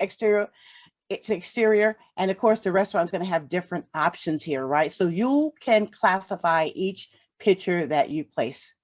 exterior, and of course, the restaurant's going to have different options here, right? So you can classify each picture that you place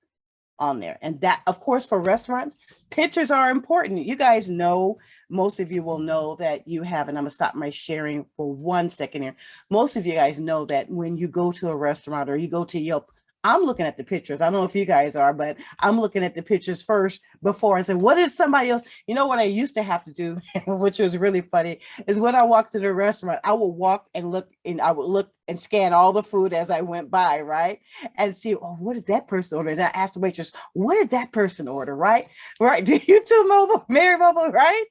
on there. And that, of course, for restaurants, pictures are important. You guys know, most of you will know that you have, and I'm gonna stop my sharing for 1 second here. Most of you guys know that when you go to a restaurant or you go to Yelp, I'm looking at the pictures. I don't know if you guys are, but I'm looking at the pictures first before I say, what is somebody else? You know what I used to have to do, which was really funny, is when I walked to the restaurant, I would walk and look, and I would look and scan all the food as I went by, right? And see, oh, what did that person order? And I asked the waitress, what did that person order, right? Right, do you too, Mobile, Mary Mobile, right?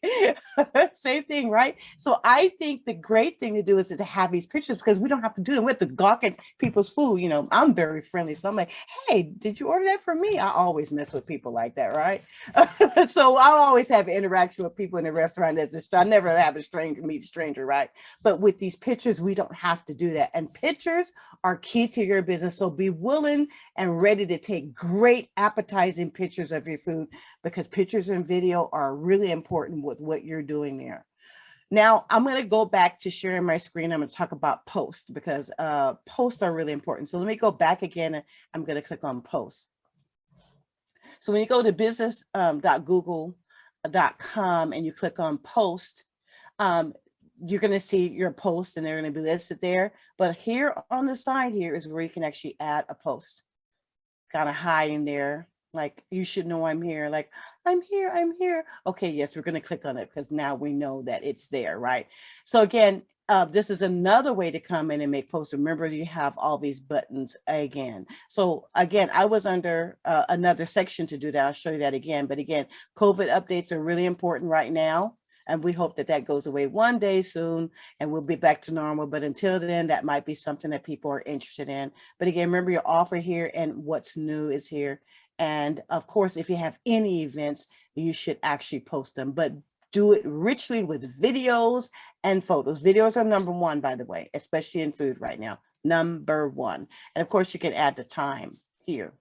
Same thing, right? So I think the great thing to do is to have these pictures because we don't have to do them. We have to gawk at people's food. You know, I'm very friendly. So I'm like, hey, did you order that for me? I always mess with people like that, right? So I always have interaction with people in the restaurant. I never have a stranger meet a stranger, right? But with these pictures, we don't have to do that. And pictures are key to your business. So be willing and ready to take great appetizing pictures of your food because pictures and video are really important with what you're doing there. Now, I'm going to go back to sharing my screen. I'm going to talk about posts because posts are really important. So let me go back again. And I'm going to click on posts. So when you go to business.google.com and you click on post, you're going to see your posts and they're going to be listed there. But here on the side here is where you can actually add a post. Kind of hiding there. Like, you should know I'm here. Like, I'm here, I'm here. Okay, yes, we're going to click on it because now we know that it's there, right? So again, this is another way to come in and make posts. Remember, you have all these buttons again. So again, I was under another section to do that. I'll show you that again. But again, COVID updates are really important right now. And we hope that that goes away one day soon and we'll be back to normal. But until then, that might be something that people are interested in. But again, remember your offer here and what's new is here. And of course, if you have any events, you should actually post them, but do it richly with videos and photos. Videos are number one, by the way, especially in food right now, number one. And of course, you can add the time here.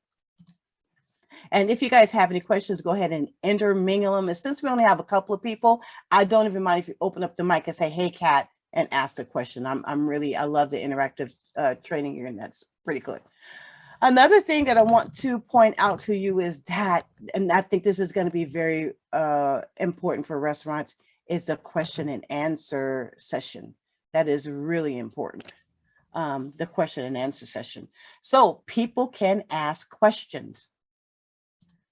And if you guys have any questions, go ahead and intermingle them. And since we only have a couple of people, I don't even mind if you open up the mic and say, hey, Kat, and ask the question. I love the interactive training here, and that's pretty good. Another thing that I want to point out to you is that, and I think this is going to be very important for restaurants, is the question and answer session. That is really important. The question and answer session. So people can ask questions.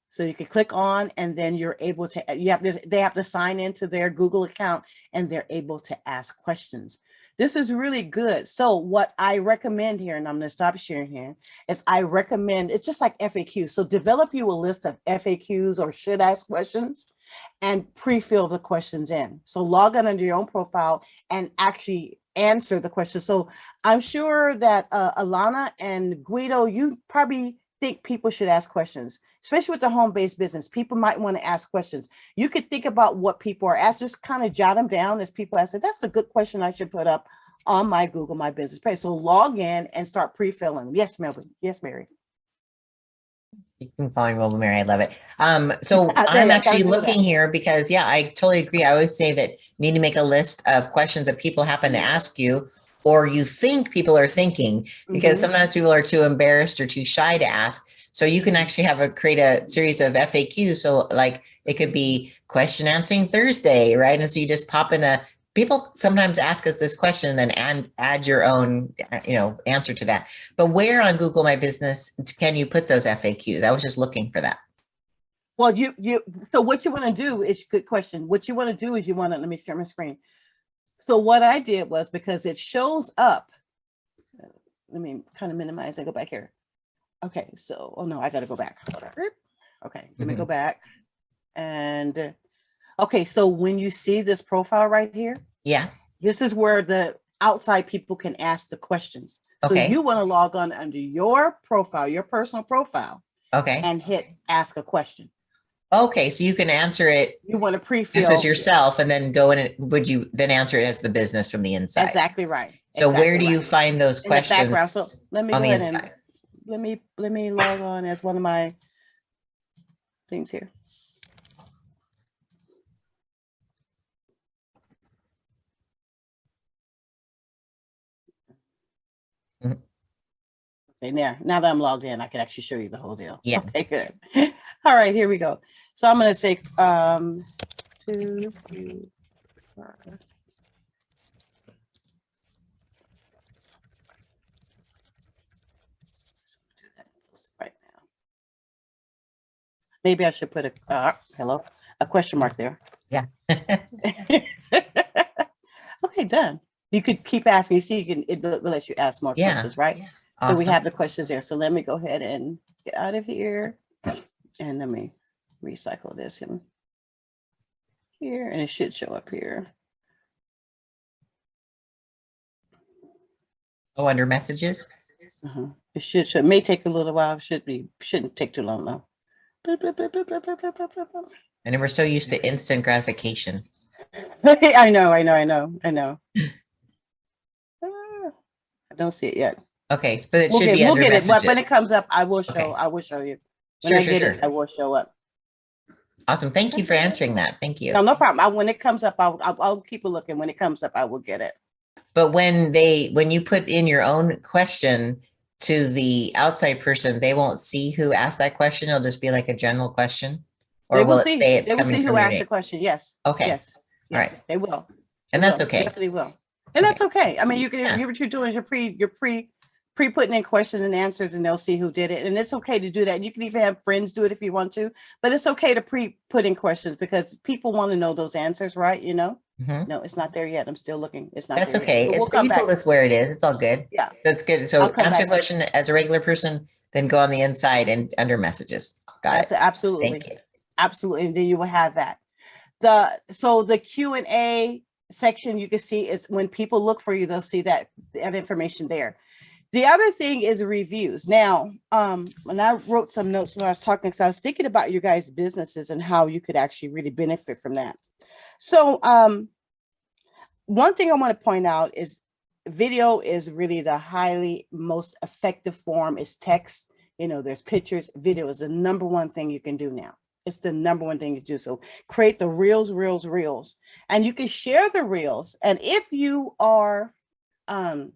So you can click on, and then you're able to, they have to sign into their Google account, and they're able to ask questions. This is really good. So what I recommend here, and I'm going to stop sharing here, is I recommend, it's just like FAQs. So develop you a list of FAQs or should ask questions and pre-fill the questions in. So log on under your own profile and actually answer the question. So I'm sure that Alana and Guido, you probably think people should ask questions, especially with the home-based business. People might want to ask questions. You could think about what people are asked, just kind of jot them down as people ask. That's a good question I should put up on my Google My Business page. So log in and start pre-filling. Yes, Melvin. Yes, Mary. You can call me Mobile Mary. I love it. So I'm actually looking here because, yeah, I totally agree. I always say that you need to make a list of questions that people happen to ask you, or you think people are thinking, because sometimes people are too embarrassed or too shy to ask. So you can actually create a series of FAQs. So like it could be question answering Thursday, right? And so you just pop in people sometimes ask us this question and then add your own, answer to that. But where on Google My Business can you put those FAQs? I was just looking for that. Well, so what you want to do is, good question. What you want to do is let me share my screen. So what I did was, because it shows up, let me kind of minimize. I go back here. Okay, so, oh no, I got to go back. Okay, let me go back. And okay, so when you see this profile right here, yeah, this is where the outside people can ask the questions. So you want to log on under your profile, your personal profile, and hit ask a question. Okay, so you can answer it. You want to pre-fill as yourself, and then go in it. Would you then answer it as the business from the inside? Exactly right. So where do you find those questions? In the background. So let me go ahead and let me log on as one of my things here. Okay, now that I'm logged in, I can actually show you the whole deal. Yeah. Okay, good. All right, here we go. So I'm going to say 2, 3, 4. Right now. Maybe I should put a question mark there. Yeah. Okay, done. You could keep asking. You see, it will let you ask more questions, right? Yeah. Awesome. So we have the questions there. So let me go ahead and get out of here. And let me recycle this here, and it should show up here. Oh, under messages? It should show. It may take a little while. Shouldn't take too long though. And we're so used to instant gratification. I know. I don't see it yet. Okay, but it should be under messages. But when it comes up, I will show. Okay. I will show you. When I get it, I will show up. Awesome. Thank you for answering that. Thank you. No problem. When it comes up, I'll keep a looking. When it comes up, I will get it. But when you put in your own question to the outside person, they won't see who asked that question. It'll just be like a general question, or will it say it's coming from you? They will see who asked the question. Yes. Okay. Yes. All right. They will. And that's okay. Definitely will. And that's okay. I mean, you can. What you're doing is you're pre-putting in questions and answers, and they'll see who did it. And it's okay to do that. You can even have friends do it if you want to, but it's okay to put in questions because people want to know those answers, right? No, it's not there yet. I'm still looking. It's not. That's there okay. Yet. We'll come back with where it is. It's all good. Yeah, that's good. So answer a question as a regular person, then go on the inside and under messages. Got it. Absolutely. Thank you. Absolutely. And then you will have that. So the Q&A section you can see is when people look for you, they'll see that information there. The other thing is reviews. Now, when I wrote some notes when I was talking, because I was thinking about your guys' businesses and how you could actually really benefit from that. So one thing I want to point out is video is really the most effective form is text. You know, there's pictures, video is the number one thing you can do now. It's the number one thing to do. So create the reels, and you can share the reels. And if you are, and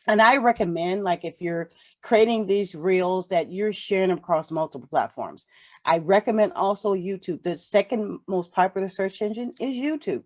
I recommend, like, if you're creating these reels, that you're sharing them across multiple platforms. I recommend also YouTube. The second most popular search engine is YouTube,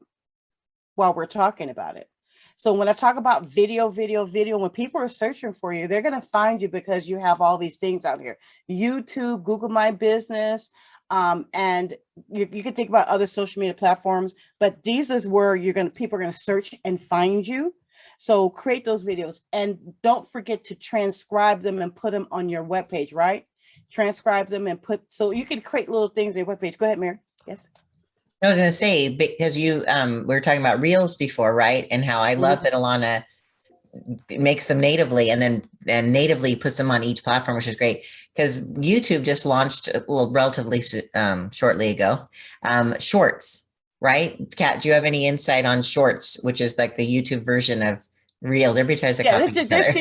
while we're talking about it. So when I talk about video, when people are searching for you, they're going to find you because you have all these things out here. YouTube, Google My Business, and you can think about other social media platforms, but these is where people are going to search and find you. So create those videos, and don't forget to transcribe them and put them on your webpage, right? Transcribe them and so you can create little things on your webpage. Go ahead, Mary. Yes. I was going to say, because we were talking about reels before, right? And how I love that Alana makes them natively and natively puts them on each platform, which is great, because YouTube just launched relatively shortly ago, Shorts, right? Kat, do you have any insight on Shorts, which is like the YouTube version of Reels? Everybody tries to copy each other.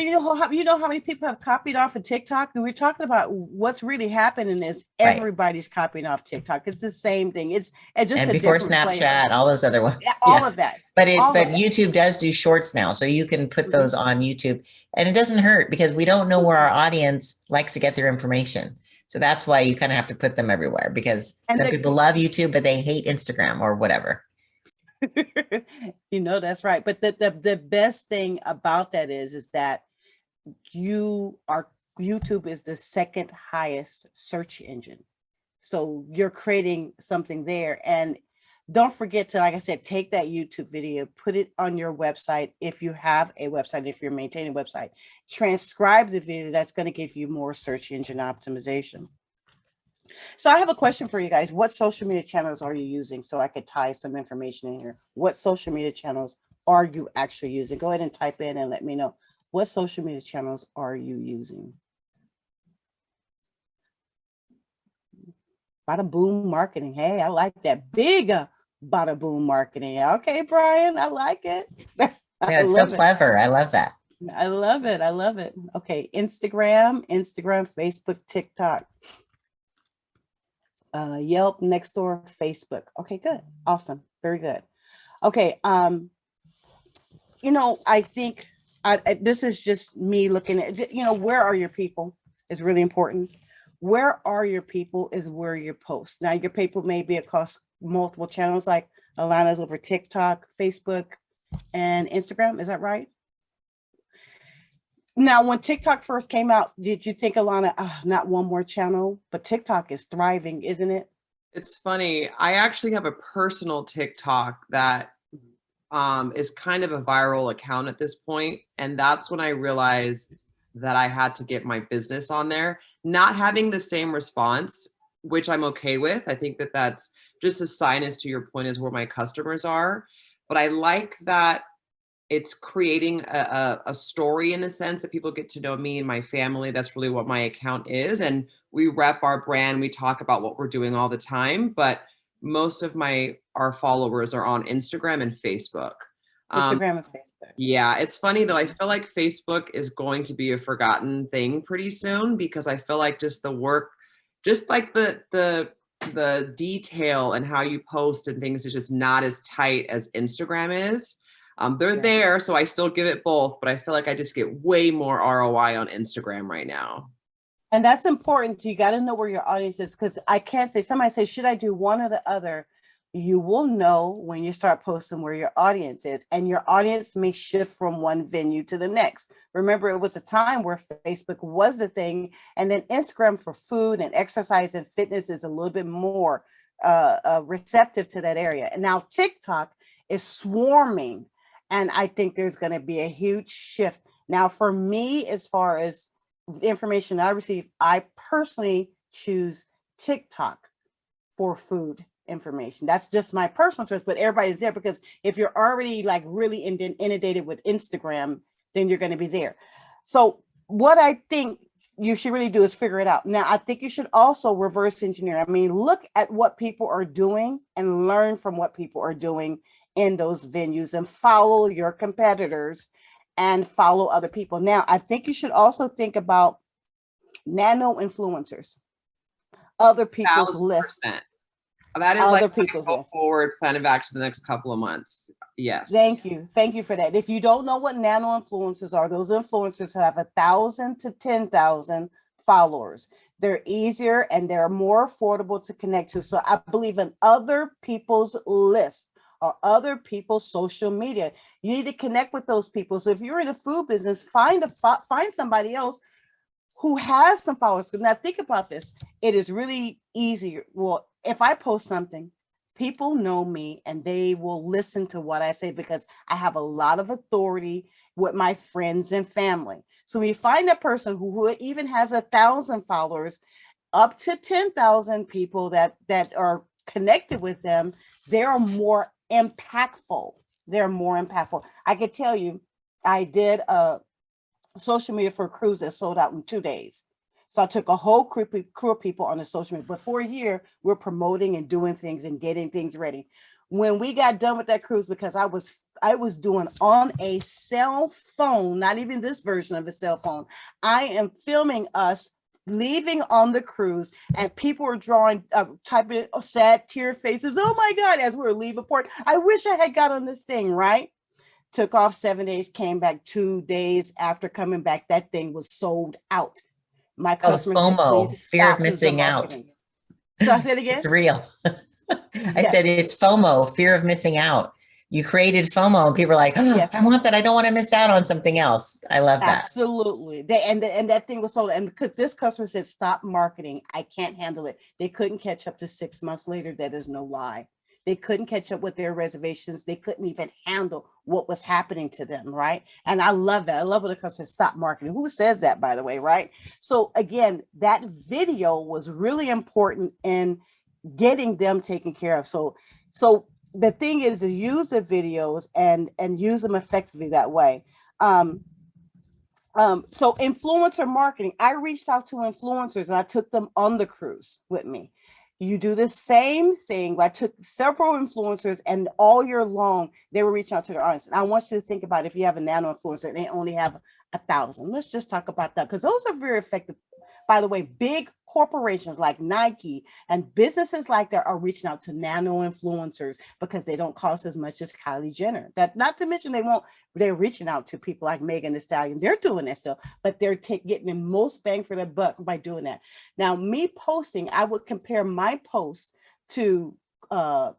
You know how many people have copied off of TikTok? And we're talking about what's really happening is everybody's copying off TikTok. It's the same thing. It's just and a before different Snapchat, all those other ones. All of that. But YouTube does do Shorts now, so you can put those on YouTube, and it doesn't hurt because we don't know where our audience likes to get their information. So that's why you kind of have to put them everywhere, because some people love YouTube, but they hate Instagram or whatever. You know, that's right. But the best thing about that is that YouTube is the second highest search engine. So you're creating something there. And don't forget to, like I said, take that YouTube video, put it on your website. If you have a website, if you're maintaining a website, transcribe the video. That's going to give you more search engine optimization. So I have a question for you guys. What social media channels are you using? So I could tie some information in here. What social media channels are you actually using? Go ahead and type in and let me know. What social media channels are you using? Bada boom marketing. Hey, I like that. Big bada boom marketing. Okay, Brian, I like it. Yeah, it's so clever. I love that. I love it. I love it. Okay, Instagram, Facebook, TikTok. Yelp, Nextdoor, Facebook. Okay, good. Awesome. Very good. Okay. You know, I think this is just me looking at, you know, where are your people is really important. Where are your people is where you post. Now, your people may be across multiple channels, like Alana's over TikTok, Facebook, and Instagram. Is that right? Now, when TikTok first came out, did you think, Alana, not one more channel? But TikTok is thriving, isn't it? It's funny. I actually have a personal TikTok that is kind of a viral account at this point. And that's when I realized that I had to get my business on there. Not having the same response, which I'm okay with. I think that that's just a sign, as to your point, is where my customers are. But I like that it's creating a story, in the sense that people get to know me and my family. That's really what my account is. And we rep our brand. We talk about what we're doing all the time. But most of our followers are on Instagram and Facebook. Instagram and Facebook. Yeah, it's funny though. I feel like Facebook is going to be a forgotten thing pretty soon, because I feel like just the work, just like the detail and how you post and things is just not as tight as Instagram is. They're there, so I still give it both, but I feel like I just get way more ROI on Instagram right now. And that's important. You got to know where your audience is, because I can't say, somebody say, should I do one or the other? You will know when you start posting where your audience is, and your audience may shift from one venue to the next. Remember, it was a time where Facebook was the thing, and then Instagram for food and exercise and fitness is a little bit more receptive to that area. And now TikTok is swarming. And I think there's going to be a huge shift. Now, for me, as far as the information I receive, I personally choose TikTok for food information. That's just my personal choice, but everybody's there, because if you're already like really inundated with Instagram, then you're going to be there. So what I think you should really do is figure it out. Now, I think you should also reverse engineer. I mean, look at what people are doing and learn from what people are doing in those venues, and follow your competitors and follow other people. Now, I think you should also think about Nano influencers, other people's lists. 1000%. That is Other like my people's go lists. forward plan of action the next couple of months. Yes. Thank you. Thank you for that. If you don't know what nano influencers are, those influencers have 1,000 to 10,000 followers. They're easier and they're more affordable to connect to. So I believe in other people's list or other people's social media. You need to connect with those people. So if you're in a food business, find somebody else who has some followers. Now think about this. It is really easy. Well, if I post something, people know me and they will listen to what I say because I have a lot of authority with my friends and family. So when you find a person who even has 1,000 followers, up to 10,000 people that are connected with them, they are more impactful. They're more impactful. I could tell you, I did a social media for a cruise that sold out in 2 days. So I took a whole crew of people on the social media, but for a year, we're promoting and doing things and getting things ready. When we got done with that cruise, because I was doing on a cell phone, not even this version of a cell phone, I am filming us leaving on the cruise and people were drawing, typing sad tear faces. Oh my God, as we were leaving port, I wish I had got on this thing, right? Took off 7 days, came back 2 days after coming back, that thing was sold out. My customers said, FOMO, "Please fear of stop the missing out. marketing." So I said again, It's real. I Yeah. said it's FOMO, fear of missing out. You created FOMO and people are like, oh, Yes. I want that. I don't want to miss out on something else. I love that. Absolutely. And that thing was sold. And because this customer said, stop marketing. I can't handle it. They couldn't catch up to 6 months later. That is no lie. They couldn't catch up with their reservations. They couldn't even handle what was happening to them, right? And I love that. I love when the customer says, stop marketing. Who says that, by the way, right? So again, that video was really important in getting them taken care of. So the thing is to use the videos and use them effectively that way. So influencer marketing, I reached out to influencers and I took them on the cruise with me. You do the same thing. I took several influencers and all year long, they were reaching out to their audience. And I want you to think about if you have a nano influencer and they only have 1,000. Let's just talk about that because those are very effective. By the way, big corporations like Nike and businesses like that are reaching out to nano influencers because they don't cost as much as Kylie Jenner. That not to mention they're reaching out to people like Megan Thee Stallion. They're doing that still, but they're getting the most bang for their buck by doing that. Now, me posting, I would compare my post to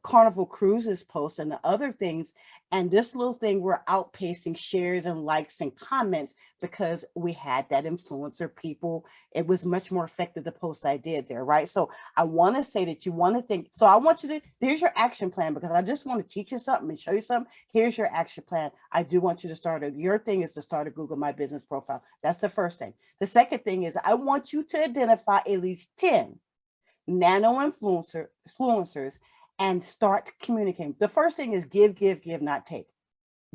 Carnival Cruises post and the other things, and this little thing we're outpacing shares and likes and comments because we had that influencer people. It was much more effective, the post I did there, right? So I want to say that you want to think, so I want you to, here's your action plan because I just want to teach you something and show you something. Here's your action plan. I do want you to start your thing is to start a Google My Business profile. That's the first thing. The second thing is I want you to identify at least 10 nano influencers and start communicating. The first thing is give, not take.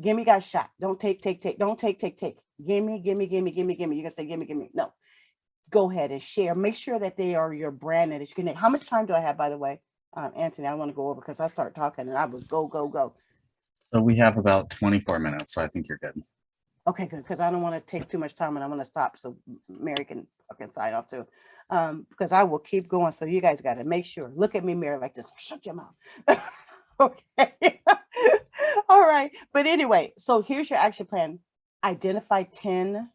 Gimme got shot. Don't take. Don't take. Gimme. You're gonna say gimme. No. Go ahead and share. Make sure that they are your brand and that you can. How much time do I have, by the way? Anthony, I want to go over because I start talking and I would go. So we have about 24 minutes, so I think you're good. Okay, good, because I don't want to take too much time and I want to stop so Mary can sign off too. Because I will keep going. So you guys got to make sure. Look at me, Mary, like this. Shut your mouth. Okay. All right. But anyway, so here's your action plan. Identify 10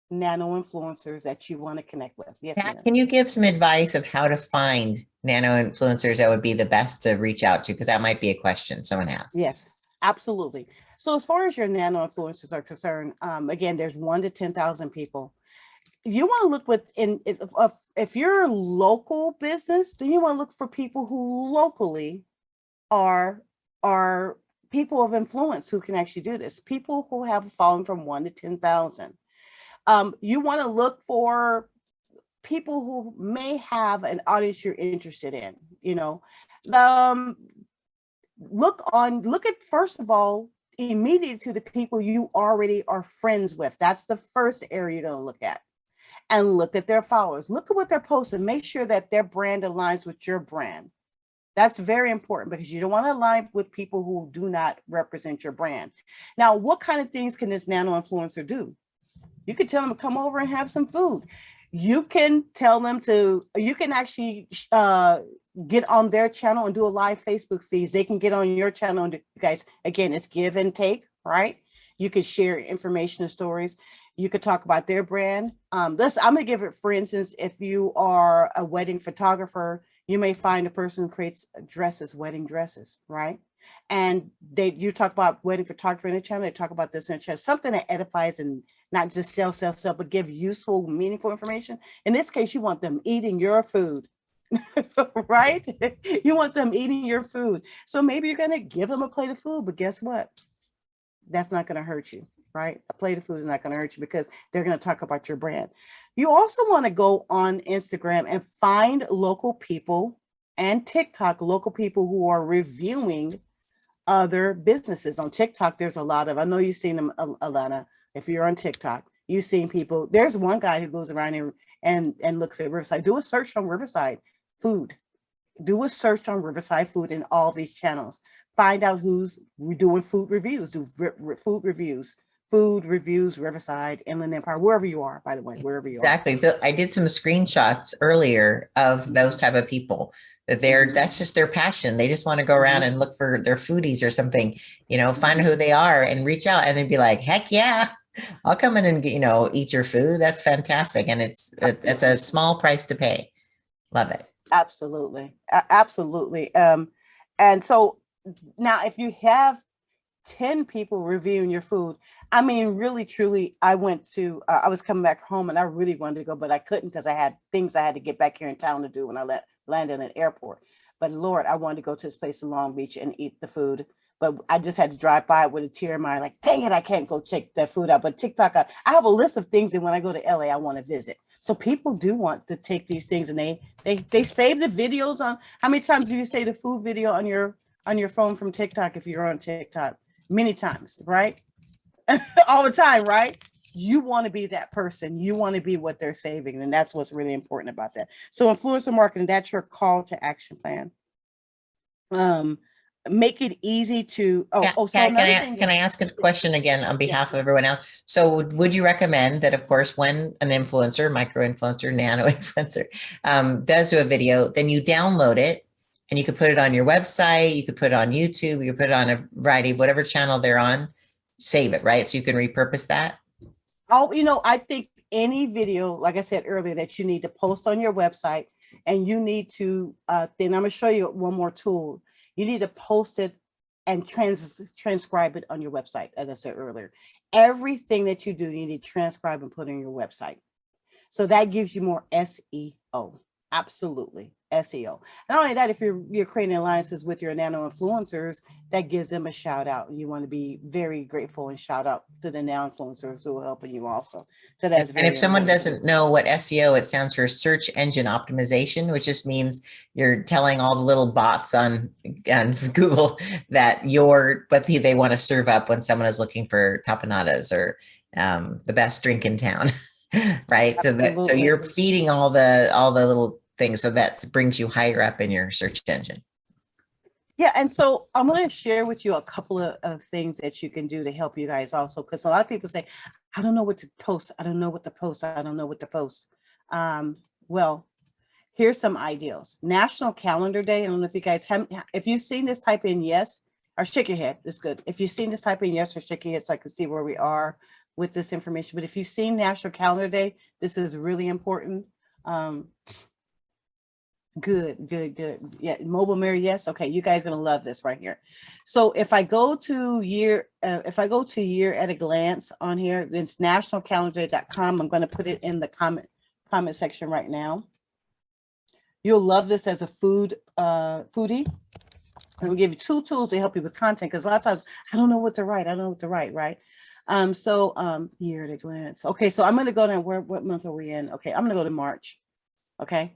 nano influencers that you want to connect with. Yes, Pat, ma'am. can you give some advice of how to find nano influencers that would be the best to reach out to? Because that might be a question someone asked. Yes, absolutely. So as far as your nano influencers are concerned, again, there's 1 to 10,000 people. You want to look within, if you're a local business, then you want to look for people who locally are people of influence who can actually do this. People who have fallen from 1 to 10,000. You want to look for people who may have an audience you're interested in. Look at first of all, immediately to the people you already are friends with. That's the first area you're going to look at. And look at their followers. Look at what they're posting. Make sure that their brand aligns with your brand. That's very important because you don't want to align with people who do not represent your brand. Now, what kind of things can this nano influencer do? You could tell them to come over and have some food. you can tell them you can actually get on their channel and do a live Facebook feed. They can get on your channel and you guys, again, it's give and take, right? You could share information and stories. You could talk about their brand. I'm gonna give it, for instance, if you are a wedding photographer, you may find a person who creates dresses, wedding dresses, right? And you talk about wedding photography in the channel, they talk about this in the channel, something that edifies and not just sell, but give useful, meaningful information. In this case, you want them eating your food, right? You want them eating your food. So maybe you're gonna give them a plate of food, but guess what? That's not gonna hurt you, right? A plate of food is not gonna hurt you because they're gonna talk about your brand. You also wanna go on Instagram and find local people and TikTok, local people who are reviewing other businesses. On TikTok, there's a lot of, I know you've seen them, Alana, if you're on TikTok, you've seen people. There's one guy who goes around here and looks at Riverside. Do a search on Riverside food. Do a search on Riverside food in all these channels. Find out who's doing food reviews. Do food reviews, Riverside, Inland Empire, wherever you are, by the way, wherever you are. Exactly. So I did some screenshots earlier of those type of people that that's just their passion. They just want to go around and look for their foodies or something, find who they are and reach out and then be like, heck yeah, I'll come in and, eat your food. That's fantastic. And it's a small price to pay. Love it. Absolutely. Absolutely. And so now if you have 10 people reviewing your food, I mean, really, truly, I went to, I was coming back home and I really wanted to go, but I couldn't because I had things I had to get back here in town to do when I landed in an airport. But Lord, I wanted to go to this place in Long Beach and eat the food. But I just had to drive by it with a tear in my eye, like, dang it, I can't go check that food out. But TikTok, I have a list of things that when I go to LA, I want to visit. So people do want to take these things and they save the videos on. How many times do you say the food video on your phone from TikTok if you're on TikTok? Many times, right? All the time, right? You want to be that person. You want to be what they're saving. And that's what's really important about that. So influencer marketing, that's your call to action plan. Make it easy to, can I ask a question again on behalf of everyone else? So would you recommend that, of course, when an influencer, micro influencer, nano influencer does do a video, then you download it and you could put it on your website, you could put it on YouTube, you could put it on a variety of whatever channel they're on, save it, right? So you can repurpose that? Oh, I think any video, like I said earlier, that you need to post on your website and you need to, then I'm gonna show you one more tool. You need to post it and transcribe it on your website, as I said earlier. Everything that you do, you need to transcribe and put on your website. So that gives you more SEO. Absolutely. SEO. Not only that, if you're creating alliances with your nano influencers, that gives them a shout out. You want to be very grateful and shout out to the nano influencers who are helping you also. So that's and if someone doesn't know what SEO, it stands for search engine optimization, which just means you're telling all the little bots on Google that what they want to serve up when someone is looking for tapanadas or the best drink in town. Right. So you're feeding all the little things. So that brings you higher up in your search engine. Yeah. And so I'm going to share with you a couple of things that you can do to help you guys also, because a lot of people say, I don't know what to post. I don't know what to post. I don't know what to post. Well, here's some ideas. National Calendar Day. I don't know if you guys have, if you've seen this, type in yes or shake your head. It's good. If you've seen this, type in yes or shake your head so I can see where we are with this information. But if you've seen National Calendar Day, this is really important. Good. Yeah, Mobile Mary, yes. Okay, you guys are gonna love this right here. So if I go to year at a glance on here, it's nationalcalendarday.com. I'm gonna put it in the comment section right now. You'll love this as a foodie. I'm gonna give you 2 tools to help you with content, because a lot of times I don't know what to write. Right? Year at a glance. Okay, so I'm gonna go down. What month are we in? Okay, I'm gonna go to March. Okay.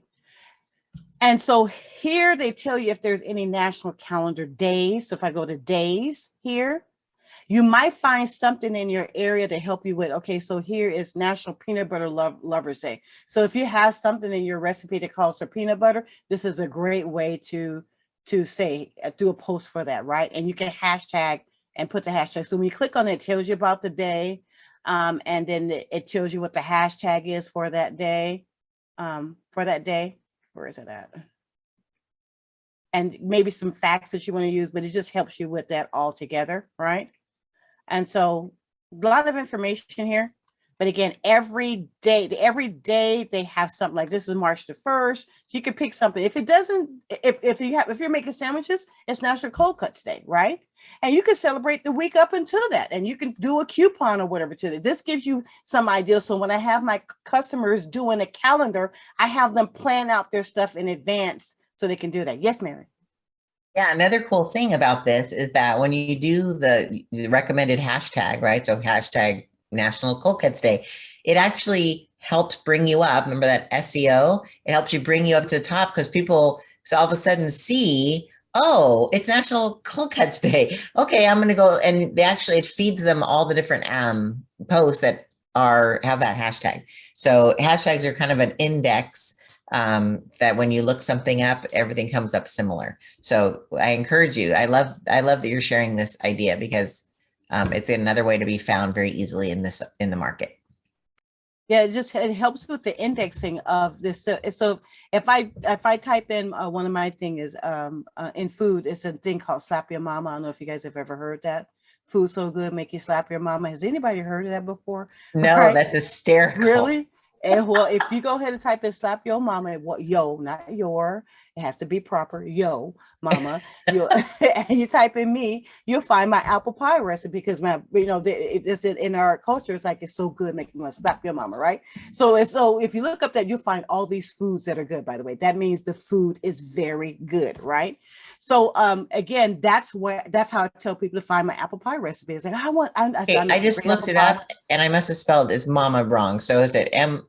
And so here they tell you if there's any national calendar days. So if I go to days here, you might find something in your area to help you with. Okay, so here is National Peanut Butter Lovers Day. So if you have something in your recipe that calls for peanut butter, this is a great way to say, do a post for that, right? And you can hashtag and put the hashtag. So when you click on it, it tells you about the day. And then it tells you what the hashtag is for that day. for that day. Where is it at? And maybe some facts that you want to use, but it just helps you with that all together, right? And so a lot of information here. But again, every day they have something like this is March the 1st. So you can pick something. If it doesn't, if you're making sandwiches, it's National Cold Cuts Day, right? And you can celebrate the week up until that, and you can do a coupon or whatever to it. This gives you some ideas. So when I have my customers doing a calendar, I have them plan out their stuff in advance so they can do that. Yes, Mary. Yeah, another cool thing about this is that when you do the recommended hashtag, right? So hashtag National Cold Cuts Day, it actually helps bring you up. Remember that SEO? It helps you bring you up to the top because people so all of a sudden see, oh, it's National Cold Cuts Day. Okay, I'm going to go. And they actually, it feeds them all the different posts that have that hashtag. So hashtags are kind of an index that when you look something up, everything comes up similar. So I encourage you. I love that you're sharing this idea because it's another way to be found very easily in the market. Yeah, it helps with the indexing of this. So if I type in one of my thing is in food, it's a thing called Slap Your Mama. I don't know if you guys have ever heard that. Food so good, make you slap your mama. Has anybody heard of that before? No, Right? That's hysterical. Really? And well, if you go ahead and type in slap your mama, yo, not your, it has to be proper, yo, mama, and you type in me, you'll find my apple pie recipe because it's in our culture, it's like, it's so good, making you want to slap your mama, right? So if you look up that, you'll find all these foods that are good, by the way. That means the food is very good, right? So again, that's how I tell people to find my apple pie recipe. It's like, I just looked it up and I must have spelled as mama wrong. So is it SLAPYOMAMA?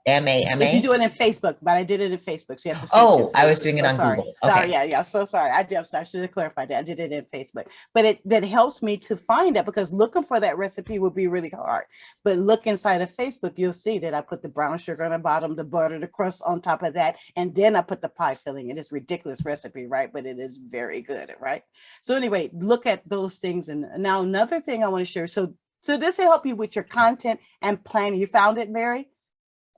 If you do it in Facebook, but I did it in Facebook. So you have to I was doing it on Google. Sorry, yeah. So sorry. I should have clarified that. I did it in Facebook. But that helps me to find that because looking for that recipe would be really hard. But look inside of Facebook, you'll see that I put the brown sugar on the bottom, the butter, the crust on top of that, and then I put the pie filling in. It's ridiculous recipe, right? But it is very good, right? So anyway, look at those things. And now another thing I want to share. So this will help you with your content and planning. You found it, Mary?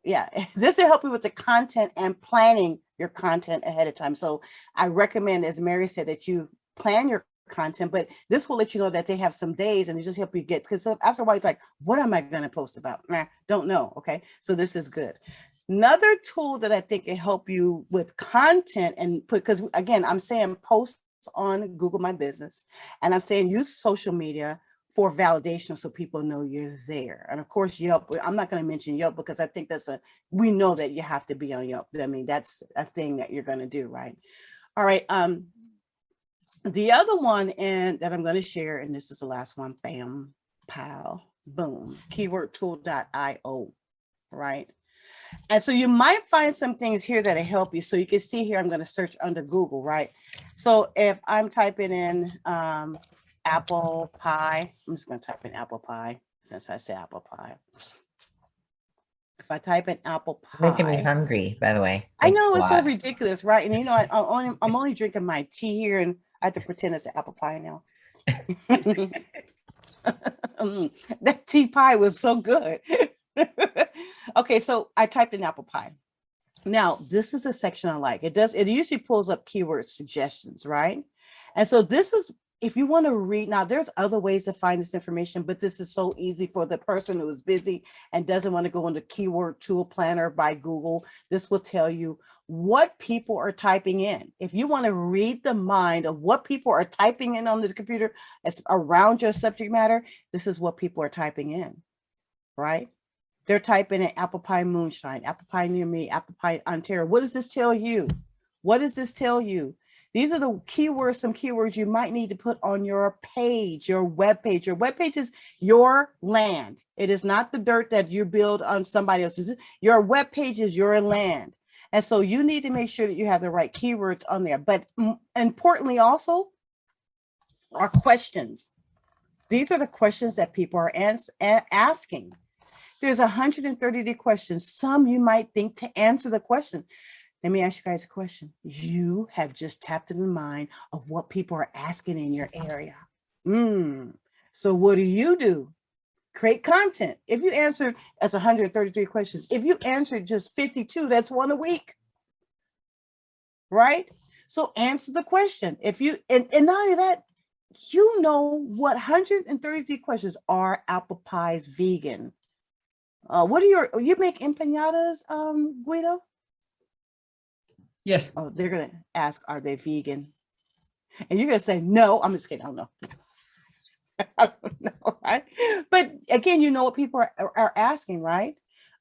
Yeah, this will help you with the content and planning your content ahead of time. So I recommend, as Mary said, that you plan your content, but this will let you know that they have some days and it just help you get, because after a while it's like, what am I going to post about? Don't know. Okay, so this is good. Another tool that I think can help you with content and because again, I'm saying post on Google My Business, and I'm saying use social media for validation so people know you're there. And of course, Yelp, I'm not going to mention Yelp because I think we know that you have to be on Yelp. I mean, that's a thing that you're going to do, right? All right. The other one that I'm going to share, and this is the last one, bam, pow, boom, keywordtool.io, right? And so you might find some things here that'll help you. So you can see here, I'm going to search under Google, right? So if I'm typing in, apple pie. I'm just going to type in apple pie since I say apple pie. If I type in apple pie, making me hungry, by the way. I know it's so ridiculous, right? And I'm only drinking my tea here, and I have to pretend it's an apple pie now. That tea pie was so good. Okay, so I typed in apple pie. Now this is the section I like. It usually pulls up keyword suggestions, right? And so this is. If you want to read, now there's other ways to find this information, but this is so easy for the person who is busy and doesn't want to go into Keyword Tool Planner by Google. This will tell you what people are typing in. If you want to read the mind of what people are typing in on the computer around your subject matter, this is what people are typing in, right? They're typing in apple pie moonshine, apple pie near me, apple pie Ontario. What does this tell you? What does this tell you? These are the keywords, some keywords you might need to put on your page, your web page. Your web page is your land. It is not the dirt that you build on somebody else's. Your web page is your land. And so you need to make sure that you have the right keywords on there. But importantly also are questions. These are the questions that people are asking. There's 130 questions. Some you might think to answer the question. Let me ask you guys a question. You have just tapped in the mind of what people are asking in your area. So what do? create content. If you answered, that's 133 questions. If you answered just 52, that's one a week. Right? So answer the question. If you, and not only that, you know what 133 questions are apple pies vegan. What are you make empanadas, Guido? Yes. Oh, they're gonna ask, are they vegan? And you're gonna say, no, I'm just kidding, I don't know. I don't know, right? But again, you know what people are asking, right?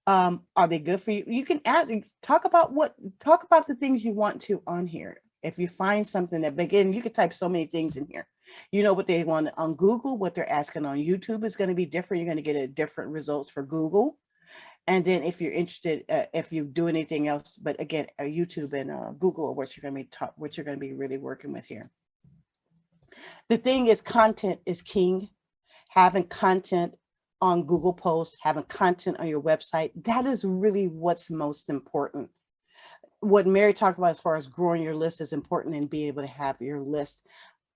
Are they good for you? You can ask, talk about the things you want to on here. If you find something that, again, you could type so many things in here. You know what they want on Google, what they're asking on YouTube is going to be different. You're going to get a different results for Google. And then if you're interested, if you do anything else, but again, YouTube and Google are what you're going to be really working with here. The thing is, content is king. Having content on Google Posts, having content on your website, that is really what's most important. What Mary talked about as far as growing your list is important and being able to have your list.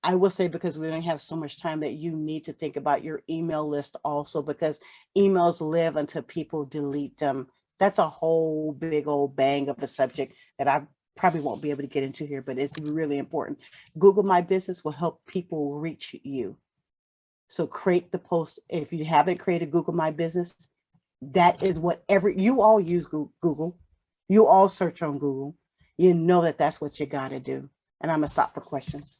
I will say, because we don't have so much time, that you need to think about your email list also, because emails live until people delete them. That's a whole big old bang of a subject that I probably won't be able to get into here, but it's really important. Google My Business will help people reach you. So create the post. If you haven't created Google My Business, that is whatever you all use Google. You all search on Google. You know that that's what you got to do. And I'm gonna stop for questions.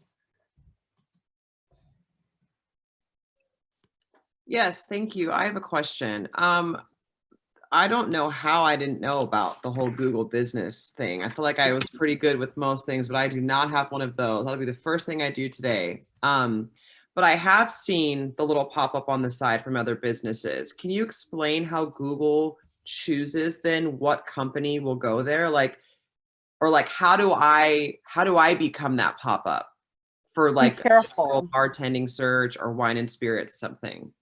Yes, thank you. I have a question. I don't know how I didn't know about the whole Google business thing. I feel like I was pretty good with most things, but I do not have one of those. That'll be the first thing I do today. But I have seen the little pop-up on the side from other businesses. Can you explain how Google chooses then what company will go there? How do I become that pop-up for like a careful. bartending search or wine and spirits something?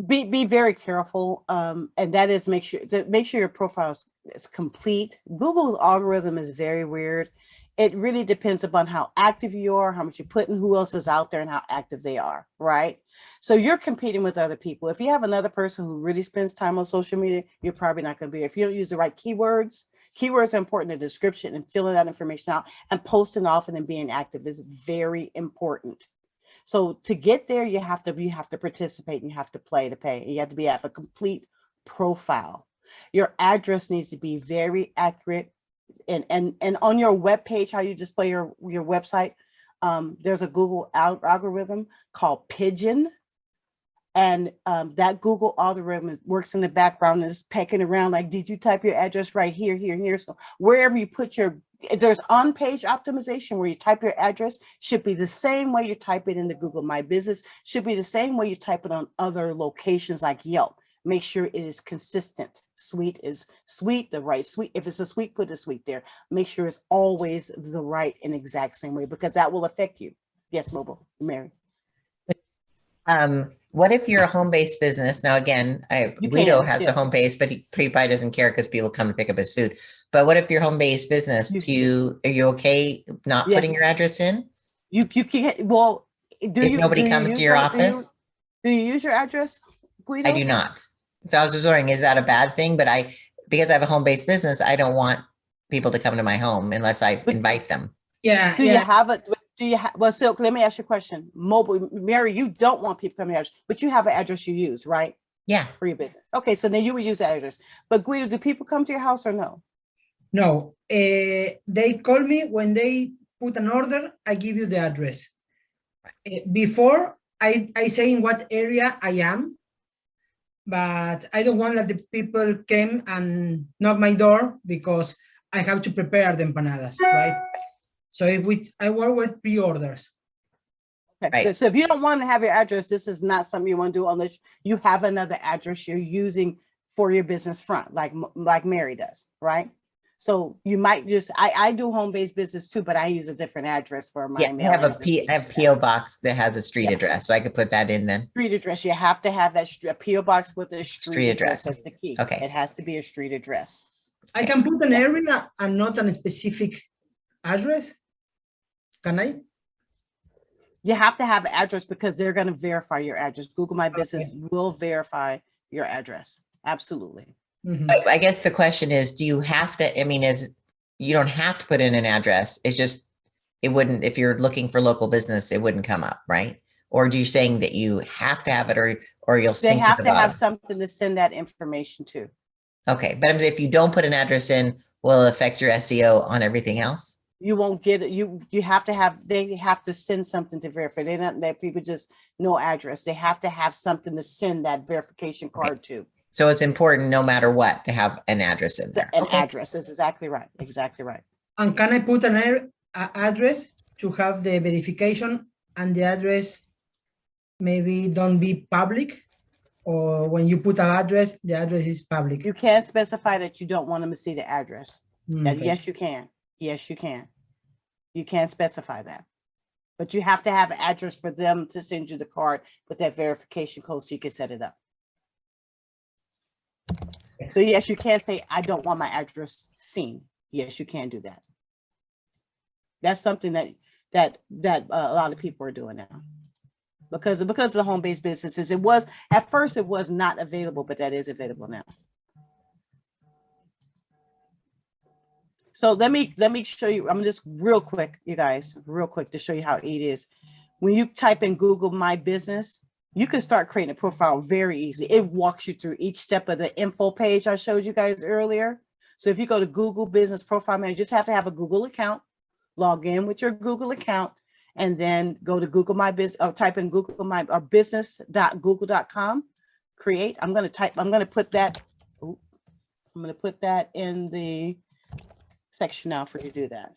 Be very careful, and that is make sure your profile is complete. Google's algorithm is very weird. It really depends upon how active you are, how much you put in, who else is out there, and how active they are, right? So you're competing with other people. If you have another person who really spends time on social media, you're probably not going to be. If you don't use the right keywords are important. The description and filling that information out and posting often and being active is very important. So to get there, you have to participate and you have to play to pay. You have to have a complete profile. Your address needs to be very accurate. And on your web page, how you display your website, there's a Google algorithm called Pigeon. And that Google algorithm works in the background and is pecking around like, did you type your address right here, here, and here? So wherever you put there's on-page optimization where you type your address should be the same way you type it in the Google My Business, should be the same way you type it on other locations like Yelp. Make sure it is consistent. Sweet is sweet, the right sweet. If it's a sweet, put a sweet there. Make sure it's always the right and exact same way, because that will affect you. Yes, Mobile, Mary. What if you're a home-based business? Now, again, Guido has a home base, but he probably doesn't care because people come to pick up his food. But what if you're home-based business? Are you okay not putting your address in? You can't. Well, if nobody comes to your office? Do you use your address, Guido? I do not. So I was just wondering, is that a bad thing? But because I have a home-based business, I don't want people to come to my home unless I invite them. Yeah. Do you have it? Well, Silk, let me ask you a question. Mobile, Mary, you don't want people coming to your address, but you have an address you use, right? Yeah. For your business. Okay, so then you would use that address. But Guido, do people come to your house or no? No. They call me when they put an order. I give you the address. Before, I say in what area I am, but I don't want that the people came and knock my door because I have to prepare the empanadas, right? So I work with pre-orders. Okay. Right. So if you don't want to have your address, this is not something you want to do unless you have another address you're using for your business front, like Mary does, right? So you might just, I do home-based business too, but I use a different address for my mail. I have PO box that has a street address, so I could put that in then. Street address, you have to have that a PO box with a street address. That's the key. Okay. It has to be a street address. I can put an area and not a specific address. Can I? You have to have an address because they're going to verify your address. Google My Business will verify your address. Absolutely. Mhm. I guess the question is, do you have to, I mean, you don't have to put in an address. It's just, it wouldn't, if you're looking for local business, it wouldn't come up, right? Or do you saying that you have to have it or you'll They sink to have the to have bottom? something to send that information to. Okay, but if you don't put an address in, will it affect your SEO on everything else? You won't get it. You have to have, they have to send something to verify. They're not that people just no address. They have to have something to send that verification card to. So it's important no matter what to have an address in there. An Okay. address is exactly right. Exactly right. And can I put an address to have the verification and the address maybe don't be public? Or when you put an address, the address is public? You can specify that you don't want them to see the address. That Okay. yes, you can. Yes, you can. You can specify that. But you have to have an address for them to send you the card with that verification code so you can set it up. So yes, you can say, I don't want my address seen. Yes, you can do that. That's something that a lot of people are doing now. Because of the home-based businesses, it was at first it was not available, but that is available now. So let me show you. I'm just real quick, you guys, real quick to show you how it is. When you type in Google My Business, you can start creating a profile very easily. It walks you through each step of the info page I showed you guys earlier. So if you go to Google Business Profile Manager, you just have to have a Google account, log in with your Google account, and then go to Google My Business, or type in Google My or business.google.com. Create. I'm going to put that in the section now for you to do that.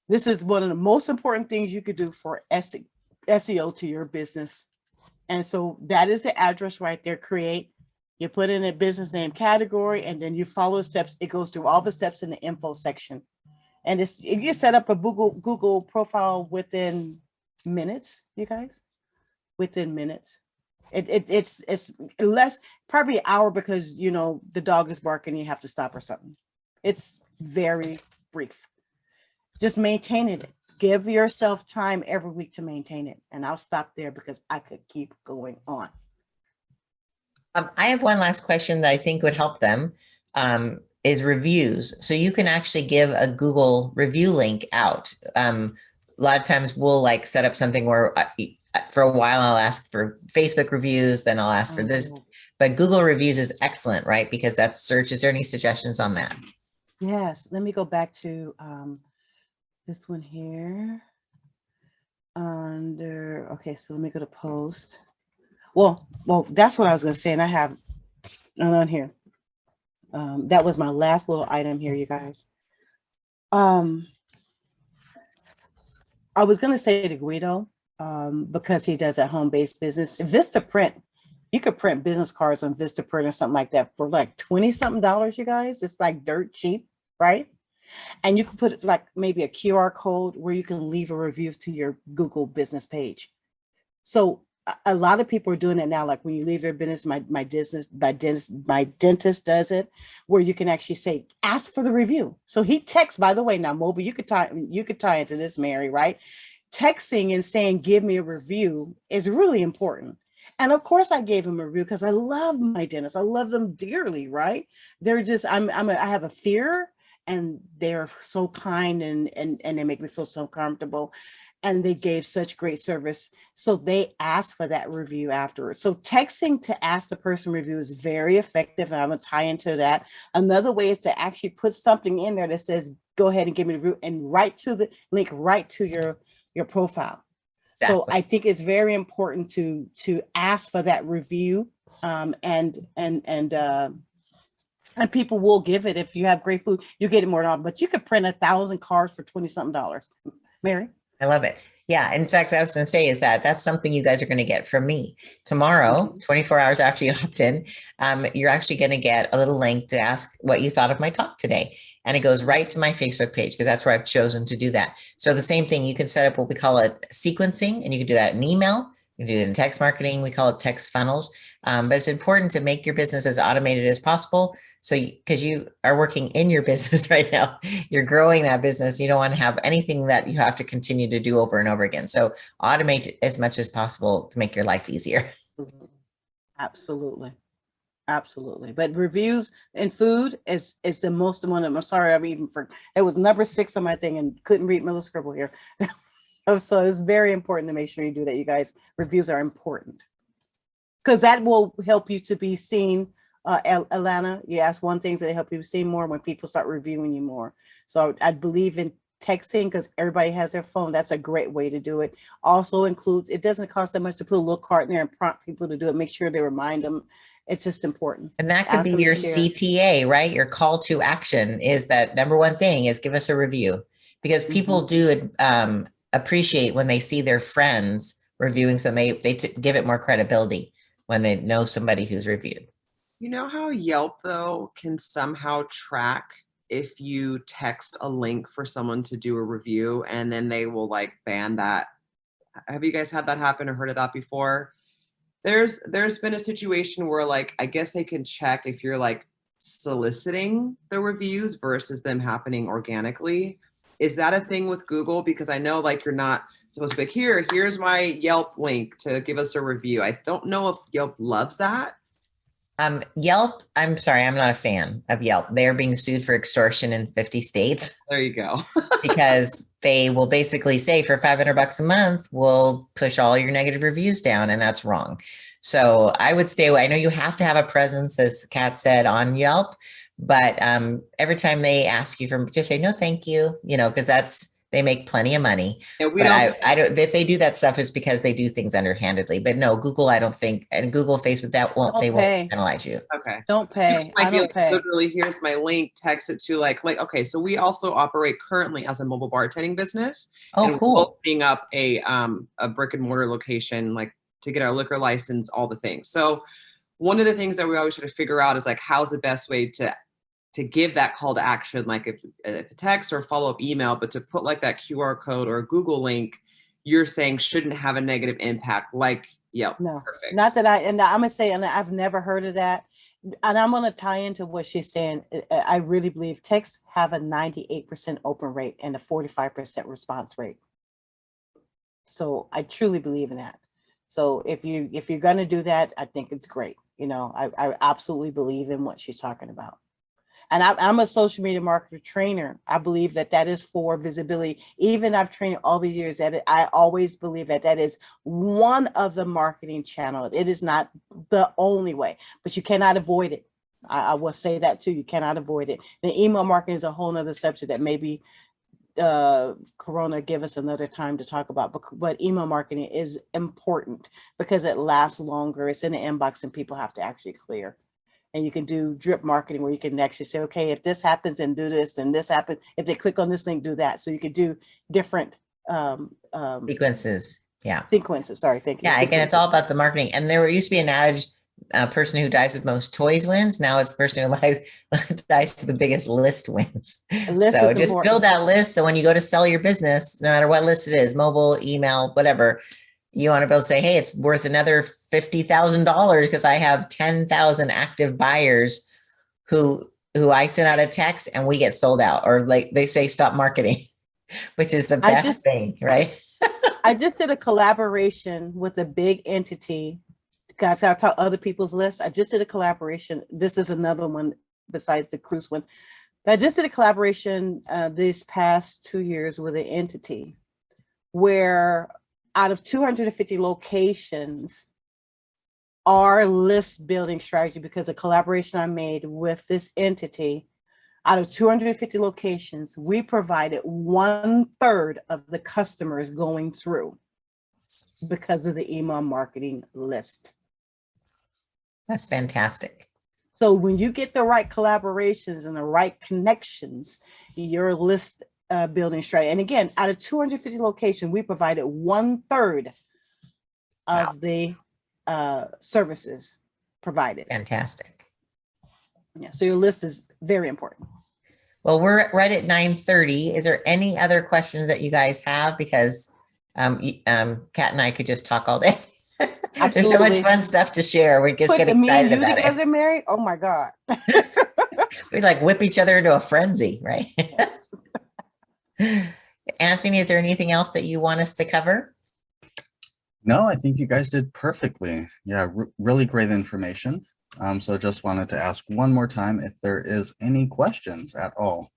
This is one of the most important things you could do for SEO to your business. And so that is the address right there. Create. You put in a business name category, and then you follow the steps. It goes through all the steps in the info section. And if you set up a Google profile within minutes, you guys, within minutes. It's less, probably an hour, because you know the dog is barking, you have to stop or something. It's very brief. Just maintain it. Give yourself time every week to maintain it. And I'll stop there because I could keep going on. I have one last question that I think would help them. Is reviews. So you can actually give a Google review link out. A lot of times we'll like set up something where for a while I'll ask for Facebook reviews, then I'll ask for this, but Google reviews is excellent, right? Because that's search. Is there any suggestions on that? Yes, let me go back to this one here. Under, okay, so let me go to post. Well, that's what I was going to say, and I have none on here. That was my last little item here, you guys. I was going to say to Guido, because he does a home-based business. Vistaprint, you could print business cards on Vistaprint or something like that for like $20-something, you guys. It's like dirt cheap, right? And you can put like maybe a QR code where you can leave a review to your Google business page. So a lot of people are doing it now. Like when you leave their business, my dentist does it, where you can actually say, ask for the review. So he texts, by the way, now mobile, you could tie into this, Mary, right? Texting and saying, give me a review is really important. And of course I gave him a review because I love my dentist. I love them dearly, right? They're just, I have a fear, and they're so kind and they make me feel so comfortable. And they gave such great service. So they asked for that review afterwards. So texting to ask the person review is very effective. And I'm gonna tie into that. Another way is to actually put something in there that says, go ahead and give me the review, and right to the link, right to your profile. Exactly. So I think it's very important to ask for that review, and people will give it. If you have great food, you get it more often. But you could print 1,000 cards for $20-something. Mary? I love it. Yeah. In fact, what I was going to say is that's something you guys are going to get from me tomorrow, 24 hours after you opt in. You're actually going to get a little link to ask what you thought of my talk today. And it goes right to my Facebook page, because that's where I've chosen to do that. So the same thing, you can set up what we call it sequencing, and you can do that in email. You can do it in text marketing. We call it text funnels. But it's important to make your business as automated as possible. So because you are working in your business right now, you're growing that business. You don't want to have anything that you have to continue to do over and over again. So automate as much as possible to make your life easier. Absolutely. Absolutely. But reviews in food is the most one. I'm sorry, I'm even for it was number 6 on my thing and couldn't read my little scribble here. So it's very important to make sure you do that, you guys. Reviews are important because that will help you to be seen. Alana, you asked one thing that help you see more when people start reviewing you more. So I believe in texting because everybody has their phone. That's a great way to do it. Also include, it doesn't cost that much to put a little card in there and prompt people to do it. Make sure they remind them. It's just important. And that could Ask be them to your share. CTA, right? Your call to action is that number one thing is give us a review, because people do appreciate when they see their friends reviewing something. They give it more credibility when they know somebody who's reviewed. You know how Yelp, though, can somehow track if you text a link for someone to do a review and then they will like ban that? Have you guys had that happen or heard of that before? There's been a situation where like, I guess they can check if you're like soliciting the reviews versus them happening organically. Is that a thing with Google? Because I know like you're not supposed to be like, here's my Yelp link to give us a review. I don't know if Yelp loves that. Yelp, I'm sorry, I'm not a fan of Yelp. They're being sued for extortion in 50 states. There you go. Because they will basically say for $500 a month, we'll push all your negative reviews down, and that's wrong. So I would stay away. I know you have to have a presence, as Kat said, on Yelp, but every time they ask you for, just say no, thank you, because they make plenty of money. Yeah, I don't. If they do that stuff, it's because they do things underhandedly. But no, Google, I don't think, and Google, Facebook, they won't penalize you. Okay. Don't pay. I don't pay. Literally, here's my link. Text it to like okay. So we also operate currently as a mobile bartending business. Oh, and cool. We're opening up a brick and mortar location, like to get our liquor license, all the things. So one of the things that we always try to figure out is like how's the best way to give that call to action, like if a text or follow-up email, but to put like that QR code or a Google link, you're saying shouldn't have a negative impact. Like, Yelp. No, perfect. not that I'm gonna say, and I've never heard of that. And I'm gonna tie into what she's saying. I really believe texts have a 98% open rate and a 45% response rate. So I truly believe in that. So if you're gonna do that, I think it's great. I absolutely believe in what she's talking about. And I'm a social media marketer trainer. I believe that is for visibility. Even I've trained all the years that I always believe that is one of the marketing channels. It is not the only way, but you cannot avoid it. I will say that too. You cannot avoid it. And email marketing is a whole nother subject that maybe Corona give us another time to talk about. But email marketing is important because it lasts longer. It's in the inbox and people have to actually clear. And you can do drip marketing where you can actually say, okay, if this happens, then do this, then this happens. If they click on this link, do that. So you could do different Sequences. Yeah. sequences. Sorry, thank you. Yeah. Again, it's all about the marketing. And there used to be an adage, person who dies with most toys wins. Now it's the person who dies to the biggest list wins. List So is just important. build that list. So when you go to sell your business, no matter what list it is, mobile, email, whatever, you want to be able to say, hey, it's worth another $50,000 because I have 10,000 active buyers who I send out a text and we get sold out, or like they say, stop marketing, which is the best thing, right? I just did a collaboration with a big entity. Guys, I'll tell other people's lists. I just did a collaboration. This is another one besides the cruise one. I just did a collaboration these past 2 years with an entity where out of 250 locations, our list building strategy, because the collaboration I made with this entity, out of 250 locations, we provided 1/3 of the customers going through because of the email marketing list. That's fantastic. So when you get the right collaborations and the right connections, your list building strategy. And again, out of 250 locations, we provided 1/3 of the services provided. Fantastic. Yeah, so your list is very important. Well, we're right at 9:30. Is there any other questions that you guys have? Because Kat and I could just talk all day. There's so much fun stuff to share. We just get excited about it. Mary? Oh my God. We like whip each other into a frenzy, right? Anthony, is there anything else that you want us to cover? No, I think you guys did perfectly. Yeah, really great information. So just wanted to ask one more time if there is any questions at all.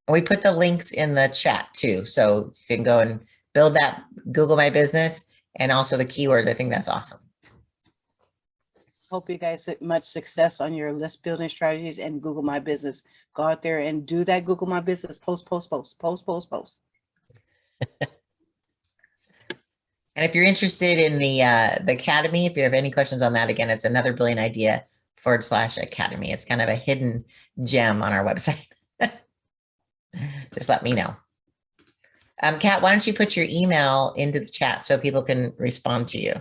We put the links in the chat too, so you can go and build that Google My Business and also the keywords. I think that's awesome. Hope you guys have much success on your list building strategies and Google My Business. Go out there and do that Google My Business, post. And if you're interested in the Academy, if you have any questions on that, again, it's Another Brilliant Idea /Academy. It's kind of a hidden gem on our website. Just let me know. Kat, why don't you put your email into the chat so people can respond to you?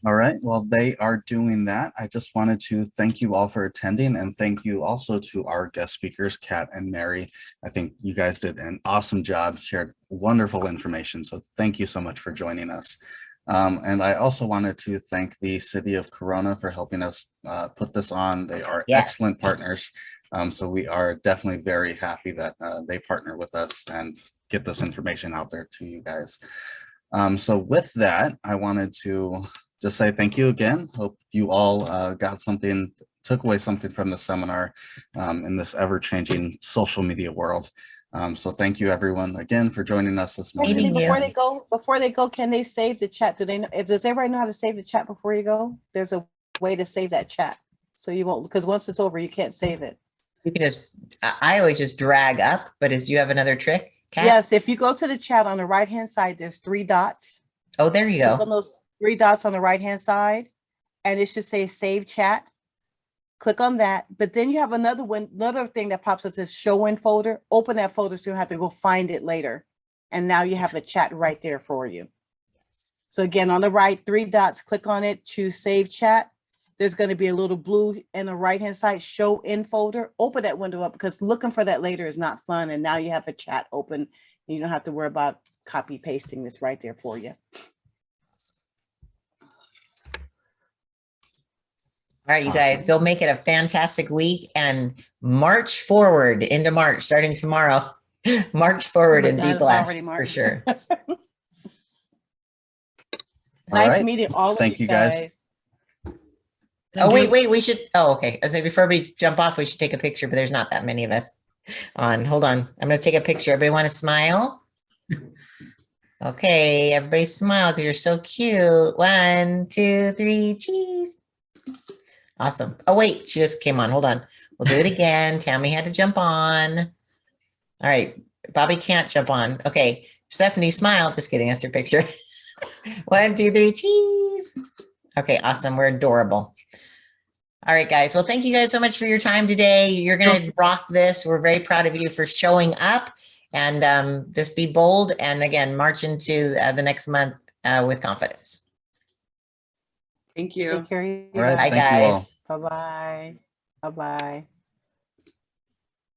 All right, well, they are doing that. I just wanted to thank you all for attending, and thank you also to our guest speakers, Kat and Mary. I think you guys did an awesome job, shared wonderful information. So thank you so much for joining us. And I also wanted to thank the City of Corona for helping us put this on. They are excellent partners. So we are definitely very happy that they partner with us and get this information out there to you guys. So with that, I wanted to just say thank you again. Hope you all got something, took away something from the seminar in this ever-changing social media world. So thank you everyone again for joining us this morning. Before they go, can they save the chat? Do they know, does everybody know how to save the chat before you go? There's a way to save that chat. So you won't, because once it's over, you can't save it. You can just, I always just drag up, but do you have another trick, Kat? Yes, if you go to the chat on the right-hand side, there's 3 dots. Oh, there you go. Click on those 3 dots on the right-hand side, and it should say Save Chat. Click on that, but then you have another thing that pops up that says Show in Folder. Open that folder so you don't have to go find it later. And now you have a chat right there for you. So again, on the right, 3 dots, click on it, choose Save Chat. There's going to be a little blue in the right-hand side, Show in Folder. Open that window up because looking for that later is not fun. And now you have a chat open. And you don't have to worry about copy pasting this right there for you. All right, you guys, go make it a fantastic week and march forward into March, starting tomorrow. March forward and be blessed for sure. Nice meeting all of you. Thank you guys. Oh, wait, we should, okay. I say before we jump off, we should take a picture, but there's not that many of us on. Hold on. I'm going to take a picture. Everybody want to smile? Okay, everybody smile because you're so cute. 1, 2, 3, cheese. Awesome. Oh, wait, she just came on. Hold on. We'll do it again. Tammy had to jump on. All right. Bobby can't jump on. Okay. Stephanie, smile. Just kidding. That's your picture. 1, 2, 3, cheese. Okay, awesome. We're adorable. All right, guys. Well, thank you guys so much for your time today. You're going to rock this. We're very proud of you for showing up and just be bold. And again, march into the next month with confidence. Thank you. Take care. All right, Bye, thank you all. Bye-bye. Bye-bye.